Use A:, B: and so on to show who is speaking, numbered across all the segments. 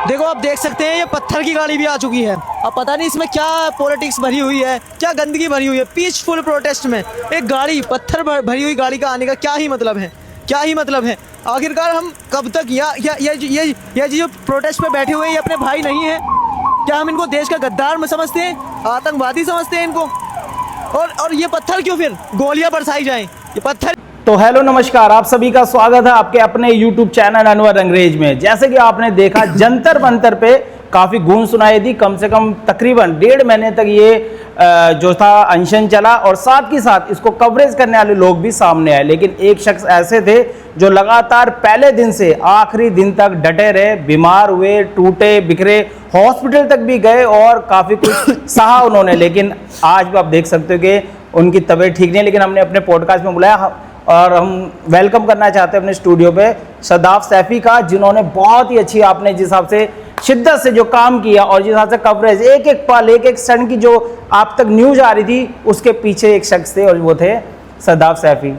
A: देखो आप देख सकते हैं ये पत्थर की गाड़ी भी आ चुकी है। अब पता नहीं इसमें क्या पॉलिटिक्स भरी हुई है, क्या गंदगी भरी हुई है। पीसफुल प्रोटेस्ट में एक गाड़ी पत्थर भरी हुई गाड़ी का आने का क्या ही मतलब है, क्या ही मतलब है। आखिरकार हम कब तक ये जो प्रोटेस्ट पे बैठे हुए हैं ये अपने भाई नहीं है क्या? हम इनको देश का गद्दार में समझते हैं, आतंकवादी समझते हैं इनको? और ये पत्थर क्यों फिर गोलियां बरसाई जाएं? ये पत्थर।
B: तो हेलो नमस्कार, आप सभी का स्वागत है आपके अपने YouTube चैनल अनवर अंग्रेज में। जैसे कि आपने देखा जंतर मंतर पे काफ़ी गूंज सुनाई दी। कम से कम तकरीबन 1.5 महीने तक ये जो था अनशन चला और साथ ही साथ इसको कवरेज करने वाले लोग भी सामने आए। लेकिन एक शख्स ऐसे थे जो लगातार पहले दिन से आखिरी दिन तक डटे रहे, बीमार हुए, टूटे बिखरे, हॉस्पिटल तक भी गए और काफ़ी कुछ सहा उन्होंने। लेकिन आज भी आप देख सकते हो कि उनकी तबीयत ठीक नहीं है। लेकिन हमने अपने पॉडकास्ट में बुलाया और हम वेलकम करना चाहते हैं अपने स्टूडियो पे सदाफ सैफी का, जिन्होंने बहुत ही अच्छी, आपने जिस हिसाब से शिद्दत से जो काम किया और जिस हिसाब से कवरेज, एक एक पल, एक एक क्षण की जो आप तक न्यूज आ रही थी, उसके पीछे एक शख्स थे और वो थे सदाफ सैफी।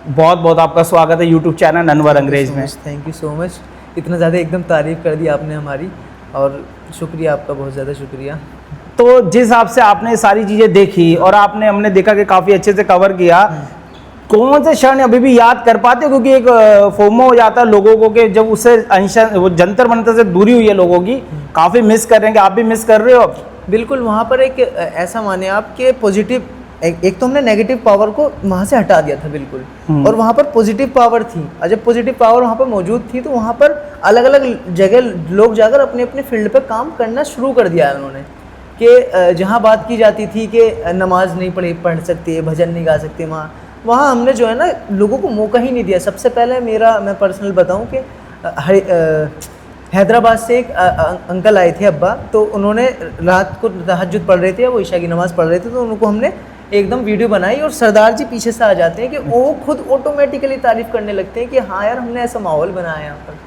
B: बहुत बहुत आपका स्वागत है यूट्यूब चैनल अनवर अंग्रेज में।
A: Thank you so much. इतना ज़्यादा एकदम तारीफ़ कर दी आपने हमारी, और शुक्रिया आपका, बहुत ज़्यादा शुक्रिया।
B: तो जिस हिसाब से आपने सारी चीज़ें देखी और हमने देखा कि काफ़ी अच्छे से कवर किया, कौन से क्षण अभी भी याद कर पाते हो? क्योंकि एक फोमो हो जाता है लोगों को कि जब उससे अनशन, वो जंतर मंतर से दूरी हुई है लोगों की, काफ़ी मिस कर रहे हैं। कि आप भी मिस कर रहे हो?
A: बिल्कुल। वहाँ पर एक ऐसा माने आप कि पॉजिटिव, एक तो हमने नेगेटिव पावर को वहाँ से हटा दिया था बिल्कुल, और वहाँ पर पॉजिटिव पावर थी। और जब पॉजिटिव पावर वहाँ पर मौजूद थी तो वहाँ पर अलग अलग जगह लोग जाकर अपने अपने फील्ड पर काम करना शुरू कर दिया है उन्होंने। कि जहाँ बात की जाती थी कि नमाज नहीं पढ़ सकते, भजन नहीं गा सकते, वहाँ हमने जो है ना लोगों को मौका ही नहीं दिया। सबसे पहले मैं पर्सनल बताऊं कि हैदराबाद से एक अंकल आए थे, अब्बा, तो उन्होंने रात को तहज्जुद पढ़ रहे थे, वो ईशा की नमाज़ पढ़ रहे थे, तो उनको हमने एकदम वीडियो बनाई और सरदार जी पीछे से आ जाते हैं कि वो खुद ऑटोमेटिकली तारीफ़ करने लगते हैं कि हाँ यार हमने ऐसा माहौल बनाया यहाँ पर।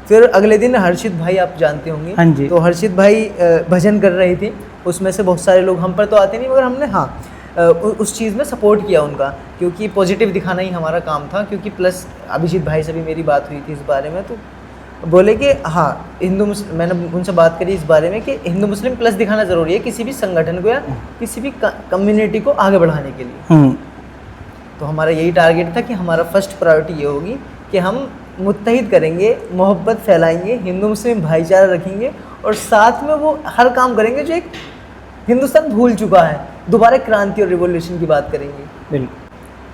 A: फिर अगले दिन हर्षित भाई, आप जानते होंगे,
B: हाँ जी।
A: तो हर्षित भाई भजन कर रही थी, उसमें से बहुत सारे लोग, हम पर तो आते नहीं मगर हमने उस चीज़ में सपोर्ट किया उनका, क्योंकि पॉजिटिव दिखाना ही हमारा काम था। क्योंकि प्लस अभिजीत भाई से भी मेरी बात हुई थी इस बारे में, तो बोले कि हाँ मैंने उनसे बात करी इस बारे में कि हिंदू मुस्लिम प्लस दिखाना ज़रूरी है किसी भी संगठन को या किसी भी कम्युनिटी को आगे बढ़ाने के लिए। तो हमारा यही टारगेट था कि हमारा फर्स्ट प्रायोरिटी ये होगी कि हम मुत्तहिद करेंगे, मोहब्बत फैलाएंगे, हिंदू मुस्लिम भाईचारा रखेंगे और साथ में वो हर काम करेंगे जो एक हिंदुस्तान भूल चुका है। दोबारा क्रांति और रिवॉल्यूशन की बात करेंगे।
B: बिल्कुल।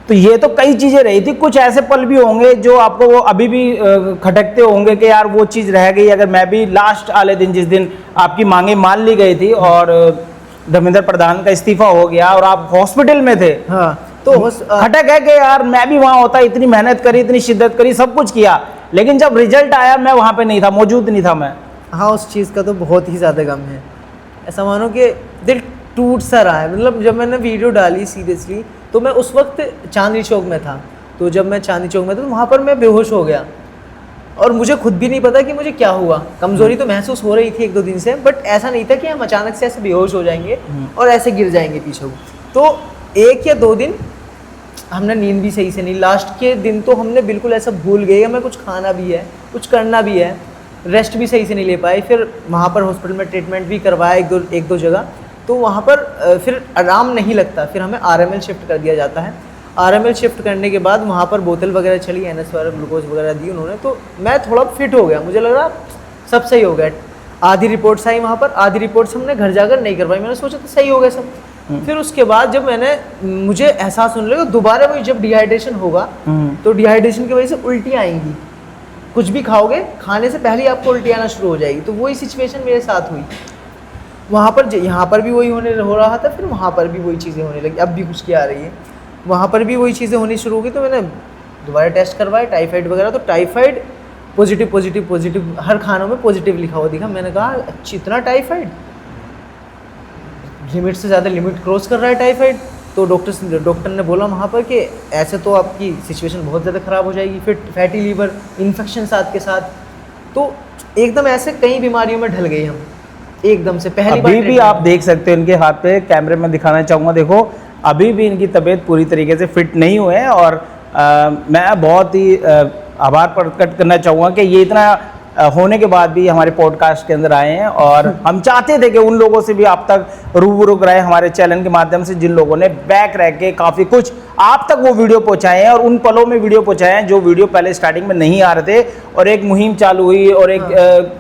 B: तो ये तो कई चीज़ें रही थी, कुछ ऐसे पल भी होंगे जो आपको वो अभी भी खटकते होंगे कि यार वो चीज़ रह गई। अगर मैं भी लास्ट वाले दिन, जिस दिन आपकी मांगे मान ली गई थी और धर्मेंद्र प्रधान का इस्तीफा हो गया और आप हॉस्पिटल में थे,
A: हाँ, तो
B: खटक है कि यार मैं भी वहाँ होता, इतनी मेहनत करी, इतनी शिद्दत करी, सब कुछ किया, लेकिन जब रिजल्ट आया मैं वहाँ पे नहीं था, मौजूद नहीं था मैं।
A: हाँ, उस चीज़ का तो बहुत ही ज़्यादा गम है। ऐसा मानो कि दिल टूट सा रहा है। मतलब जब मैंने वीडियो डाली सीरियसली, तो मैं उस वक्त चांदनी चौक में था। तो जब मैं चांदनी चौक में था तो वहाँ पर मैं बेहोश हो गया और मुझे खुद भी नहीं पता कि मुझे क्या हुआ। कमज़ोरी तो महसूस हो रही थी 1-2 दिन से, बट ऐसा नहीं था कि हम अचानक से ऐसे बेहोश हो जाएंगे और ऐसे गिर जाएंगे पीछे। तो 1 या 2 दिन हमने नींद भी सही से नहीं, लास्ट के दिन तो हमने बिल्कुल ऐसा भूल गए हमें कुछ खाना भी है, कुछ करना भी है, रेस्ट भी सही से नहीं ले पाए। फिर वहाँ पर हॉस्पिटल में ट्रीटमेंट भी करवाया एक दो जगह, तो वहाँ पर फिर आराम नहीं लगता। फिर हमें RML शिफ्ट कर दिया जाता है। RML शिफ्ट करने के बाद वहाँ पर बोतल वगैरह चली, NS वगैरह, ग्लूकोज वगैरह दी उन्होंने, तो मैं थोड़ा फिट हो गया, मुझे लग रहा सब सही हो गया। आधी रिपोर्ट्स आई वहाँ पर, आधी रिपोर्ट्स हमने घर जाकर नहीं करवाई, मैंने सोचा तो सही हो गया सब। फिर उसके बाद जब मुझे एहसास होने लगा दोबारा वही, जब डिहाइड्रेशन होगा तो डिहाइड्रेशन की वजह से उल्टियाँ आएंगी। कुछ भी खाओगे, खाने से पहले ही आपको उल्टी आना शुरू हो जाएगी। तो वही सिचुएशन मेरे साथ हुई वहाँ पर। यहाँ पर भी वही हो रहा था, फिर वहाँ पर भी वही चीज़ें होने लगी। अब भी कुछ क्या आ रही है, वहाँ पर भी वही चीज़ें होनी शुरू हो गई। तो मैंने दोबारा टेस्ट करवाए, टाइफाइड वगैरह, तो टाइफाइड पॉजिटिव, हर खानों में पॉजिटिव लिखा हुआ दिखा। मैंने कहा अच्छा, इतना टाइफाइड, लिमिट से ज़्यादा लिमिट क्रॉस कर रहा है टाइफाइड। तो डॉक्टर ने बोला वहाँ पर कि ऐसे तो आपकी सिचुएशन बहुत ज़्यादा ख़राब हो जाएगी, फिर फैटी लीवर, इन्फेक्शन साथ के साथ। तो एकदम ऐसे कई बीमारियों में ढल गए हम एकदम से। पहली बार
B: अभी भी आप देख सकते हैं इनके हाथ पे, कैमरे में दिखाना चाहूँगा, देखो अभी भी इनकी तबीयत पूरी तरीके से फिट नहीं हुए हैं। और मैं बहुत ही आभार प्रकट करना चाहूँगा कि ये इतना होने के बाद भी हमारे पॉडकास्ट के अंदर आए हैं और हम चाहते थे कि उन लोगों से भी आप तक रूबरू कराए हमारे चैनल के माध्यम से, जिन लोगों ने बैक रह के काफ़ी कुछ आप तक वो वीडियो पहुंचाए हैं और उन पलों में वीडियो पहुंचाए हैं जो वीडियो पहले स्टार्टिंग में नहीं आ रहे थे, और एक मुहिम चालू हुई और एक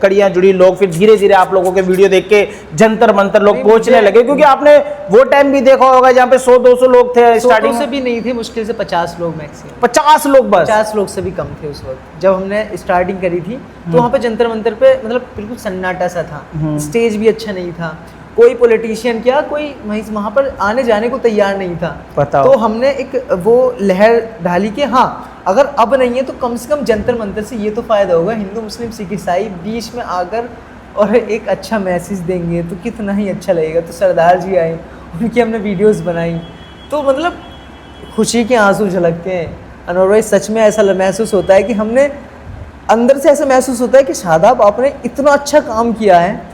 B: कड़ियाँ जुड़ी, लोग फिर धीरे धीरे आप लोगों के वीडियो देख के जंतर मंतर लोग पहुंचने लगे, क्योंकि आपने वो टाइम भी देखा होगा जहाँ पे 100-200 लोग थे स्टार्टिंग
A: से भी नहीं थे, मुश्किल से 50 लोग मैक्सिमम,
B: 50 लोग बस,
A: 50 लोग से भी कम थे उस वक्त जब हमने स्टार्टिंग करी थी। तो वहाँ पे जंतर मंतर पे मतलब बिल्कुल सन्नाटा सा था, स्टेज भी अच्छा नहीं था, कोई पॉलिटिशियन क्या कोई वहाँ पर आने जाने को तैयार नहीं था। तो हमने एक वो लहर डाली कि हाँ अगर अब नहीं है तो कम से कम जंतर मंतर से ये तो फ़ायदा होगा, हिंदू मुस्लिम सिख ईसाई बीच में आकर और एक अच्छा मैसेज देंगे तो कितना ही अच्छा लगेगा। तो सरदार जी आए, उनकी हमने वीडियोस बनाई, तो मतलब खुशी के आंसू झलकते हैं अनवर भाई। सच में ऐसा महसूस होता है कि हमने अंदर से ऐसा महसूस होता है कि शादाब आपने इतना अच्छा काम किया है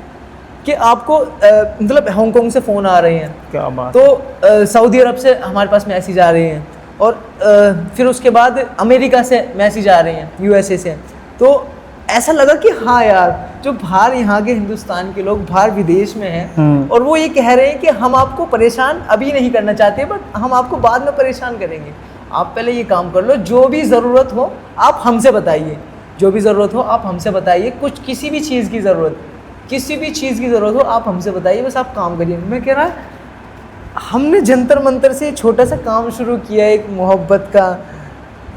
A: कि आपको मतलब हांगकांग से फ़ोन आ रहे हैं,
B: क्या बात,
A: तो सऊदी अरब से हमारे पास मैसेज आ रहे हैं, और फिर उसके बाद अमेरिका से मैसेज आ रहे हैं, यूएसए से। तो ऐसा लगा कि हाँ यार, जो बाहर यहाँ के हिंदुस्तान के लोग बाहर विदेश में हैं और वो ये कह रहे हैं कि हम आपको परेशान अभी नहीं करना चाहते, बट हम आपको बाद में परेशान करेंगे, आप पहले ये काम कर लो, जो भी ज़रूरत हो आप हमसे बताइए, जो भी ज़रूरत हो आप हमसे बताइए, कुछ किसी भी चीज़ की ज़रूरत हो आप हमसे बताइए, बस आप काम करिए। मैं कह रहा हमने जंतर मंतर से छोटा सा काम शुरू किया एक मोहब्बत का,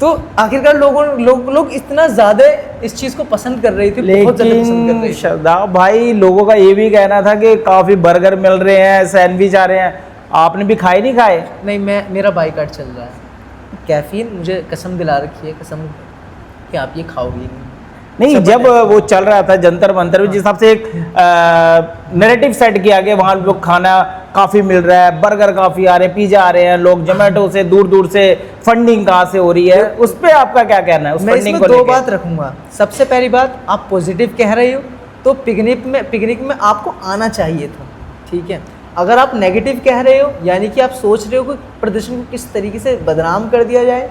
A: तो आखिरकार लोग इतना ज़्यादा इस चीज़ को पसंद कर रहे थे, बहुत ज़्यादा पसंद कर रहे थे।
B: शादाब भाई, लोगों का ये भी कहना था कि काफ़ी बर्गर मिल रहे हैं, सैंडविच आ रहे हैं, आपने भी खाए नहीं खाए?
A: नहीं, मेरा बाइकाट चल रहा है। कैफीन मुझे कसम दिला रखी है, कसम कि आप ये खाओगी
B: नहीं। जब वो चल रहा था जंतर मंतर, जिस हिसाब से एक नैरेटिव सेट किया गया, वहाँ लोग खाना काफ़ी मिल रहा है, बर्गर काफ़ी आ रहे हैं, पिज़्ज़ा आ रहे हैं, लोग जोमेटो से दूर दूर से फंडिंग कहाँ से हो रही है, उस पर आपका क्या कहना है? उस
A: मैं इसमें दो बात रखूँगा। सबसे पहली बात, आप पॉजिटिव कह रहे हो तो पिकनिक में आपको आना चाहिए था, ठीक है। अगर आप नेगेटिव कह रहे हो, यानी कि आप सोच रहे हो कि प्रदर्शन को किस तरीके से बदनाम कर दिया जाए,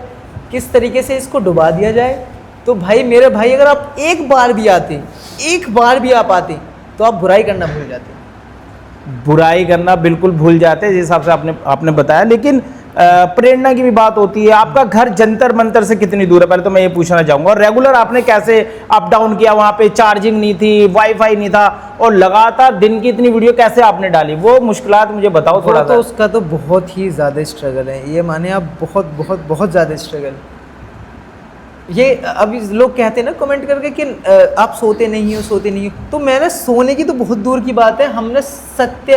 A: किस तरीके से इसको डुबा दिया जाए, तो भाई मेरे भाई, अगर आप एक बार भी आप आते तो आप बुराई करना भूल जाते।
B: बुराई करना बिल्कुल भूल जाते हैं, जिस हिसाब से आपने बताया। लेकिन प्रेरणा की भी बात होती है। आपका घर जंतर मंतर से कितनी दूर है, पहले तो मैं ये पूछना चाहूँगा। और रेगुलर आपने कैसे अप डाउन किया? वहाँ पे चार्जिंग नहीं थी, वाईफाई नहीं था, और लगातार दिन की इतनी वीडियो कैसे आपने डाली? वो मुश्किलात मुझे बताओ थोड़ा सा।
A: तो उसका तो बहुत ही ज़्यादा स्ट्रगल है, ये माने आप, बहुत ज़्यादा स्ट्रगल। ये अभी लोग कहते हैं ना कमेंट करके कि आप सोते नहीं हो, तो मैंने सोने की तो बहुत दूर की बात है, हमने सत्य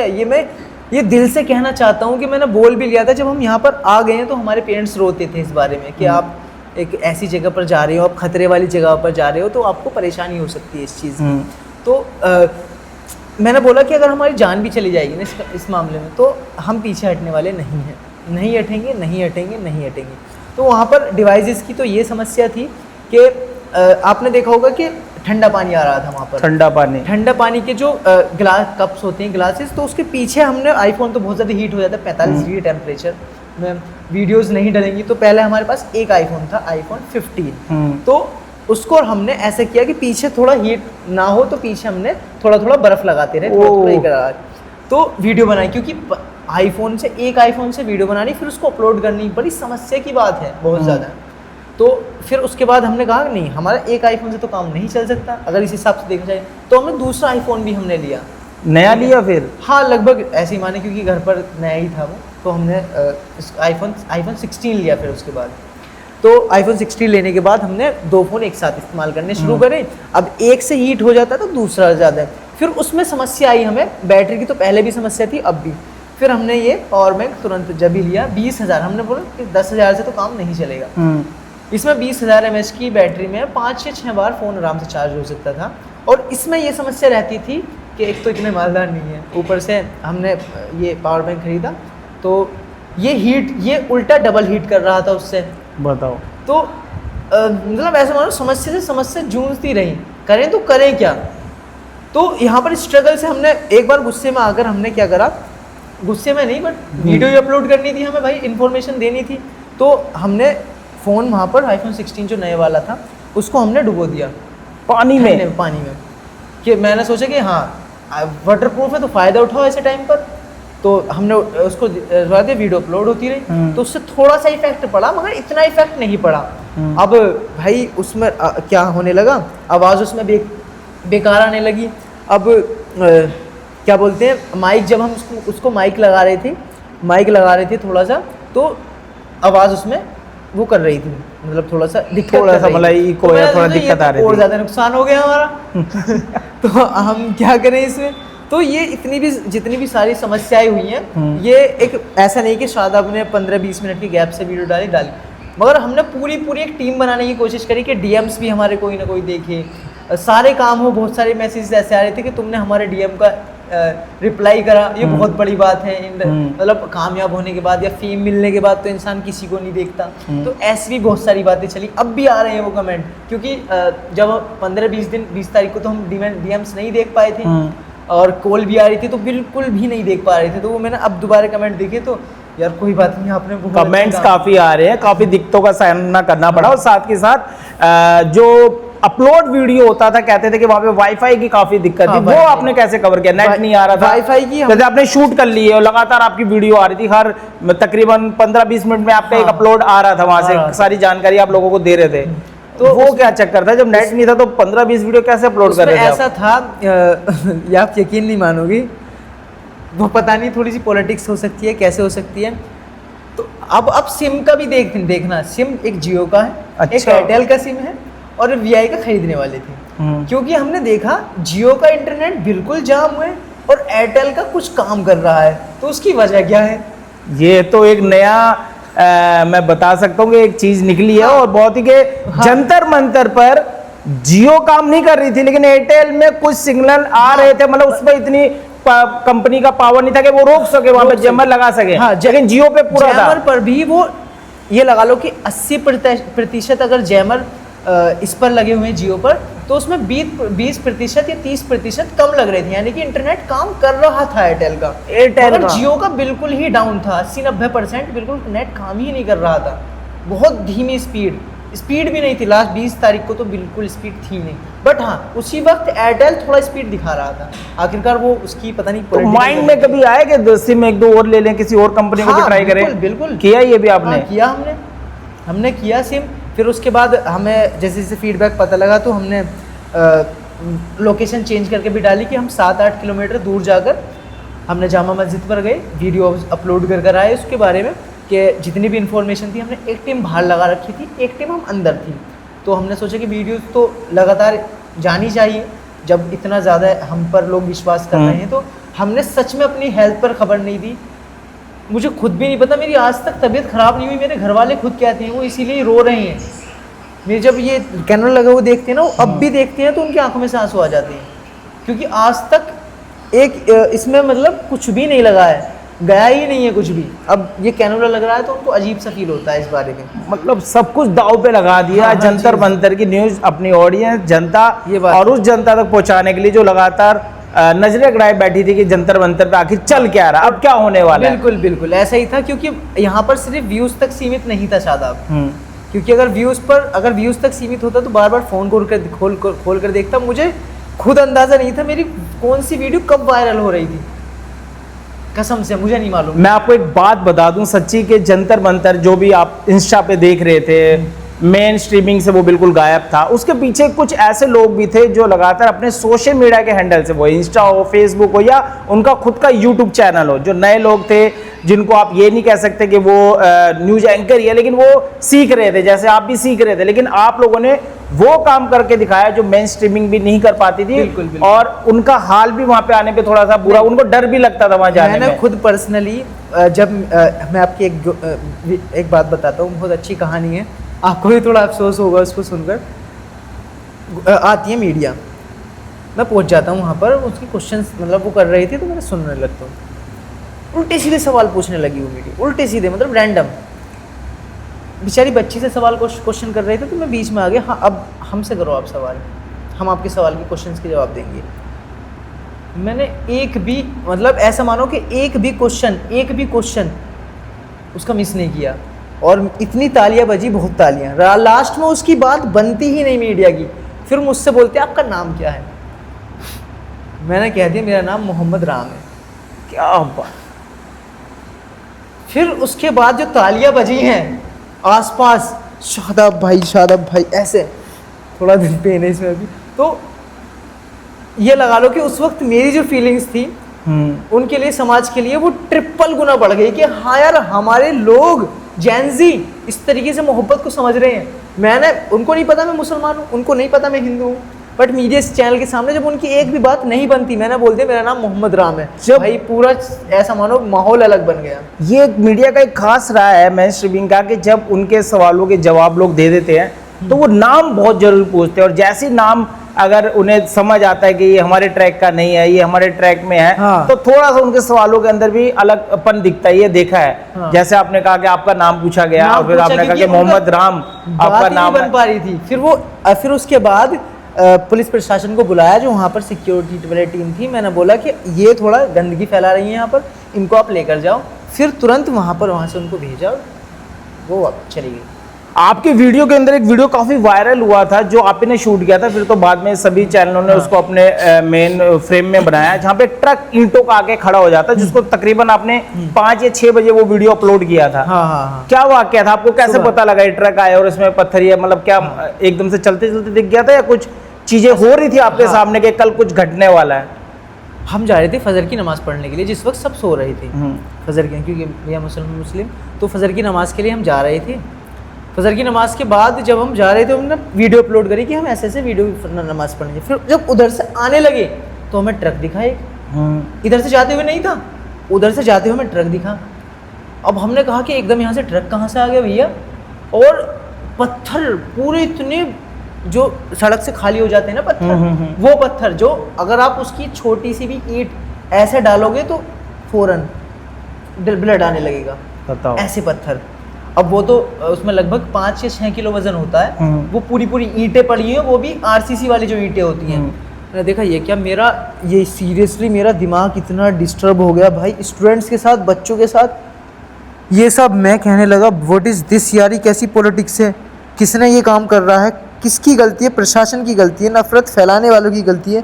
A: ये दिल से कहना चाहता हूँ कि मैंने बोल भी लिया था जब हम यहाँ पर आ गए हैं, तो हमारे पेरेंट्स रोते थे इस बारे में कि आप एक ऐसी जगह पर जा रहे हो, आप खतरे वाली जगह पर जा रहे हो, तो आपको परेशानी हो सकती है इस चीज़ की। तो मैंने बोला कि अगर हमारी जान भी चली जाएगी ना इस मामले में, तो हम पीछे हटने वाले नहीं हैं, नहीं हटेंगे। तो वहाँ पर डिवाइसेस की तो ये समस्या थी कि आपने देखा होगा कि ठंडा पानी आ रहा था वहाँ पर, ठंडा पानी के जो ग्लास कप्स होते हैं, ग्लासेस, तो उसके पीछे हमने, आईफोन तो बहुत ज़्यादा हीट हो जाता है 45 डिग्री टेम्परेचर में, वीडियोस नहीं डलेंगी, तो पहले हमारे पास एक आईफोन था, आईफोन 15, तो उसको हमने ऐसे किया कि पीछे थोड़ा हीट ना हो, तो पीछे हमने थोड़ा बर्फ़ लगाते रहे, तो वीडियो बनाई, क्योंकि एक आईफोन से वीडियो बनानी, फिर उसको अपलोड करनी बड़ी समस्या की बात है, बहुत ज़्यादा। तो फिर उसके बाद हमने कहा नहीं, हमारा एक आईफोन से तो काम नहीं चल सकता, अगर इस हिसाब से देखा जाए, तो हमने दूसरा आईफोन भी हमने लिया,
B: नया लिया फिर।
A: हाँ, लगभग ऐसे ही माने, क्योंकि घर पर नया ही था वो, तो हमने आईफोन 16 लिया। फिर उसके बाद तो आईफोन 16 लेने के बाद हमने 2 फ़ोन एक साथ इस्तेमाल करने शुरू करे। अब एक से हीट हो जाता तो दूसरा ज़्यादा है, फिर उसमें समस्या आई हमें, बैटरी की तो पहले भी समस्या थी, अब भी। फिर हमने ये पावर बैंक तुरंत जब ही लिया, 20,000, हमने बोला कि 10,000 से तो काम नहीं चलेगा, इसमें 20,000 mAh की बैटरी में 5 से 6 बार फ़ोन आराम से चार्ज हो सकता था। और इसमें ये समस्या रहती थी कि एक तो इतने मालदार नहीं है, ऊपर से हमने ये पावर बैंक ख़रीदा, तो ये उल्टा डबल हीट कर रहा था उससे,
B: बताओ।
A: तो मतलब ऐसा मानो समस्या जूझती रही, करें तो करें क्या। तो यहाँ पर स्ट्रगल से हमने एक बार गुस्से में आकर हमने क्या करा, गुस्से में नहीं बट वीडियो अपलोड करनी थी हमें भाई, इन्फॉर्मेशन देनी थी, तो हमने फ़ोन वहाँ पर आईफोन 16 जो नए वाला था उसको हमने डुबो दिया,
B: पानी
A: ठंडे
B: में?
A: पानी में, कि मैंने सोचा कि हाँ वाटर प्रूफ है तो फ़ायदा उठाओ ऐसे टाइम पर। तो हमने उसको वीडियो अपलोड होती रही, तो उससे थोड़ा सा इफेक्ट पड़ा, मगर इतना इफेक्ट नहीं पड़ा। अब भाई उसमें क्या होने लगा, आवाज़ उसमें बेकार आने लगी। अब क्या बोलते हैं, माइक जब हम उसको माइक लगा रहे थे थोड़ा सा, तो आवाज़ उसमें वो कर रही थी, मतलब थोड़ा सा दिक्कत,
B: थोड़ा सा मतलब इको या थोड़ा दिक्कत आ रही थी,
A: और ज़्यादा नुकसान हो गया हमारा। तो हम क्या करें इसमें। तो ये जितनी भी सारी समस्याएं हुई हैं, ये एक ऐसा नहीं कि शायद आपने 15-20 मिनट के गैप से वीडियो डाली, मगर हमने पूरी एक टीम बनाने की कोशिश करी कि डीएम्स भी हमारे कोई ना कोई देखे, सारे काम हो। बहुत सारे मैसेज ऐसे आ रहे थे कि तुमने हमारे डीएम का रिप्लाई करा, ये बहुत बड़ी बात है। मतलब कामयाब होने के बाद या फेम मिलने के बाद तो इंसान किसी को नहीं देखता। तो ऐसी भी बहुत सारी बातें चली, अब भी आ रहे हैं वो कमेंट, क्योंकि जब 20 तारीख को तो हम डीएम्स नहीं देख पाए थे और कॉल भी आ रही थी तो बिल्कुल भी नहीं देख पा रहे थे। तो वो मैंने अब दोबारा कमेंट देखे तो यार कोई बात नहीं, आपने
B: कमेंट्स काफ़ी आ रहे हैं, काफ़ी दिक्कतों का सामना करना पड़ा। और साथ के साथ जो अपलोड वीडियो होता था, कहते थे कि वहाँ पे वाईफाई की काफी दिक्कत थी, वो आपने कैसे कवर किया? नेट नहीं आ रहा था,
A: वाईफाई की
B: जैसे आपने शूट कर ली है और लगातार आपकी वीडियो आ रही थी, हर तकरीबन 15-20 मिनट में आपका एक अपलोड आ रहा था, वहां से सारी जानकारी आप लोगों को दे रहे थे। तो वो क्या चक्कर था, जब नेट नहीं था तो 15-20 वीडियो कैसे अपलोड कर रहे थे?
A: ऐसा था, आप यकीन नहीं मानोगी, वो पता नहीं थोड़ी सी पॉलिटिक्स हो सकती है, कैसे हो सकती है। तो अब सिम का भी देखना, सिम एक जियो का है, एक एयरटेल का सिम है और वीआई का खरीदने वाले थे, क्योंकि हमने देखा जियो का इंटरनेट बिल्कुल जाम है और एयरटेल का कुछ काम कर रहा है। तो उसकी वजह क्या है?
B: ये तो एक नया मैं बता सकता हूँ कि एक चीज निकली है, और बहुत ही के जंतर मंतर पर जियो काम नहीं कर रही थी, लेकिन एयरटेल में कुछ सिग्नल आ रहे थे, मतलब उसमें इतनी कंपनी का पावर नहीं था कि वो रोक सके, वहां पे जैमर लगा सके। लेकिन जियो पे पूरा था।
A: जैमर पर भी वो ये लगा लो कि 80% अगर जैमर इस पर लगे हुए हैं जियो पर, तो उसमें 20% या 30% कम लग रहे थे, यानी कि इंटरनेट काम कर रहा था एयरटेल का। जियो का बिल्कुल ही डाउन था, 80-90% बिल्कुल नेट काम ही नहीं कर रहा था, बहुत धीमी स्पीड भी नहीं थी। लास्ट 20 तारीख को तो बिल्कुल स्पीड थी नहीं, बट हाँ उसी वक्त एयरटेल थोड़ा स्पीड दिखा रहा था। आखिरकार वो उसकी पता नहीं
B: तो माइंड में कभी आया कि सिम एक दो और ले लें, किसी और कंपनी को भी ट्राई करें?
A: बिल्कुल
B: किया ये भी आपने?
A: किया हमने किया सिम। फिर उसके बाद हमें जैसे जैसे फीडबैक पता लगा तो हमने लोकेशन चेंज करके भी डाली कि हम 7-8 किलोमीटर दूर जाकर हमने जामा मस्जिद पर गए, वीडियो अपलोड कर आए उसके बारे में, कि जितनी भी इन्फॉर्मेशन थी। हमने एक टीम बाहर लगा रखी थी, एक टीम हम अंदर थी। तो हमने सोचा कि वीडियो तो लगातार जानी चाहिए, जब इतना ज़्यादा हम पर लोग विश्वास कर रहे हैं। तो हमने सच में अपनी हेल्थ पर खबर नहीं दी। मुझे खुद भी नहीं पता, मेरी आज तक तबीयत ख़राब नहीं हुई। मेरे घर वाले खुद कहते हैं वो इसीलिए रो रहे हैं। मेरे जब ये कैमरा लगा हुआ देखते हैं ना, वो अब भी देखते हैं तो उनकी आंखों में से आंसू आ जाते हैं, क्योंकि आज तक एक इसमें मतलब कुछ भी नहीं लगा है, गया ही नहीं है कुछ भी। अब ये कैमरा लग रहा है तो उनको अजीब सा फील होता है इस बारे में।
B: मतलब सब कुछ दाव पे लगा दिया। जंतर मंतर की न्यूज़ अपनी ऑडियंस जनता और उस जनता तक पहुंचाने के लिए जो लगातार नजरें गड़ाए बैठी थी कि जंतर मंतर पे आखिर चल क्या रहा, अब क्या होने वाला है।
A: बिल्कुल ऐसा ही था, क्योंकि यहाँ पर सिर्फ व्यूज़ तक सीमित नहीं था शादाब, क्योंकि अगर व्यूज़ तक सीमित होता तो बार बार फ़ोन खोल कर देखता। मुझे खुद अंदाज़ा नहीं था मेरी कौन सी वीडियो कब वायरल हो रही थी, कसम से मुझे नहीं मालूम।
B: मैं आपको एक बात बता दूं सच्ची, के जंतर मंतर जो भी आप इंस्टा पे देख रहे थे, मेन स्ट्रीमिंग से वो बिल्कुल गायब था। उसके पीछे कुछ ऐसे लोग भी थे जो लगातार अपने सोशल मीडिया के हैंडल से, वो इंस्टा हो, फेसबुक हो या उनका खुद का यूट्यूब चैनल हो, जो नए लोग थे जिनको आप ये नहीं कह सकते कि वो न्यूज एंकर ही है, लेकिन वो सीख रहे थे, जैसे आप भी सीख रहे थे। लेकिन आप लोगों ने वो काम करके दिखाया जो मेन स्ट्रीमिंग भी नहीं कर पाती थी।
A: बिल्कुल।
B: और उनका हाल भी वहां पे आने पे थोड़ा सा बुरा, उनको डर भी लगता था वहां जाने में।
A: मैंने खुद पर्सनली जब मैं आपकी एक बात बताता हूँ, बहुत अच्छी कहानी है, आपको भी थोड़ा अफसोस होगा उसको सुनकर। आती है मीडिया, मैं पहुंच जाता हूँ वहाँ पर, उसकी क्वेश्चंस मतलब वो कर रही थी तो मैं सुनने लगता हूँ। उल्टे सीधे सवाल पूछने लगी वो मीडिया, उल्टे सीधे मतलब रैंडम। बेचारी बच्ची से सवाल क्वेश्चन कर रहे थे तो मैं बीच में आ गया। हाँ अब हमसे करो आप सवाल, हम आपके सवाल के क्वेश्चंस के जवाब देंगे। मैंने एक भी मतलब ऐसा मानो कि एक भी क्वेश्चन उसका मिस नहीं किया, और इतनी तालियां बजी, बहुत तालियां। लास्ट में उसकी बात बनती ही नहीं मीडिया की, फिर मुझसे बोलते हैं आपका नाम क्या है, मैंने कह दिया मेरा नाम मोहम्मद राम है।
B: क्या बात।
A: फिर उसके बाद जो तालियां बजी हैं आसपास, शादाब भाई ऐसे, थोड़ा दिल पेन है इसमें अभी, तो ये लगा लो कि उस वक्त मेरी जो फीलिंग्स थी उनके लिए, समाज के लिए वो ट्रिपल गुना बढ़ गई कि हाँ यार हमारे लोग जैनजी इस तरीके से मोहब्बत को समझ रहे हैं। मैंने, उनको नहीं पता मैं मुसलमान हूँ, उनको नहीं पता मैं हिंदू हूँ, बट मीडिया इस चैनल के सामने जब उनकी एक भी बात नहीं बनती, मैंने बोल दिया मेरा नाम मोहम्मद राम है,
B: जब
A: भाई पूरा ऐसा मानो माहौल अलग बन गया।
B: ये मीडिया का एक खास रहा है महेश श्रीबिंग का कि जब उनके सवालों के जवाब लोग दे देते हैं तो वो नाम बहुत जरूर पूछते हैं, और जैसे नाम अगर उन्हें समझ आता है कि ये हमारे ट्रैक का नहीं है, ये हमारे ट्रैक में है,
A: हाँ।
B: तो थोड़ा सा उनके सवालों के अंदर भी अलगपन दिखता है। ये देखा है,
A: हाँ।
B: जैसे आपने कहा कि आपका नाम पूछा गया,
A: नाम
B: और फिर
A: पूछा
B: आपने कहा कि
A: क्योंकि
B: मोहम्मद राम
A: बात
B: आपका
A: ही
B: नाम
A: नहीं बन पा रही थी। फिर उसके बाद पुलिस प्रशासन को बुलाया, जो वहाँ पर सिक्योरिटी वाली टीम थी। मैंने बोला कि ये थोड़ा गंदगी फैला रही है यहाँ पर, इनको आप लेकर जाओ। फिर तुरंत वहाँ से उनको भेजा, वो अब चली गई।
B: आपके वीडियो के अंदर एक वीडियो काफी वायरल हुआ था जो आपने शूट किया था, फिर तो बाद में सभी चैनलों ने उसको अपने मेन फ्रेम में बनाया, जहाँ पे ट्रक ईंटों का आके खड़ा हो जाता है, जिसको तकरीबन आपने 5 या 6 बजे वो वीडियो अपलोड किया था।
A: हाँ।
B: क्या वाकया था, आपको कैसे
A: सुबह।
B: पता लगा ये ट्रक आया और इसमें पत्थर ही है, मतलब क्या एकदम से चलते चलते दिख गया था या कुछ चीजें हो रही थी आपके सामने के कल कुछ घटने वाला है?
A: हम जा रहे थे फजर की नमाज पढ़ने के लिए, जिस वक्त सब सो रहे थे फजर के, क्योंकि भैया मुस्लिम, तो फजर की नमाज के लिए हम जा रहे थे। फजर की नमाज के बाद जब हम जा रहे थे, हमने वीडियो अपलोड करी कि हम ऐसे वीडियो नमाज पढ़ेंगे। फिर जब उधर से आने लगे तो हमें ट्रक दिखा एक, इधर से जाते हुए नहीं था, उधर से जाते हुए हमें ट्रक दिखा। अब हमने कहा कि एकदम यहाँ से ट्रक कहाँ से आ गया भैया, और पत्थर पूरे इतने जो सड़क से खाली हो जाते हैं ना पत्थर, वो पत्थर जो अगर आप उसकी छोटी सी भी ईंट ऐसे डालोगे तो फौरन ब्लड आने लगेगा, बताओ ऐसे पत्थर। अब वो तो उसमें लगभग 5 या 6 किलो वजन होता है, वो पूरी ईंटें पड़ी हैं, वो भी आरसीसी वाली जो ईंटें होती हैं। मैंने देखा ये क्या, ये सीरियसली मेरा दिमाग इतना डिस्टर्ब हो गया भाई, स्टूडेंट्स के साथ, बच्चों के साथ ये सब। मैं कहने लगा व्हाट इज़ दिस यार, कैसी पॉलिटिक्स है, किसने ये काम कर रहा है, किसकी गलती है? प्रशासन की गलती है, नफरत फैलाने वालों की गलती है,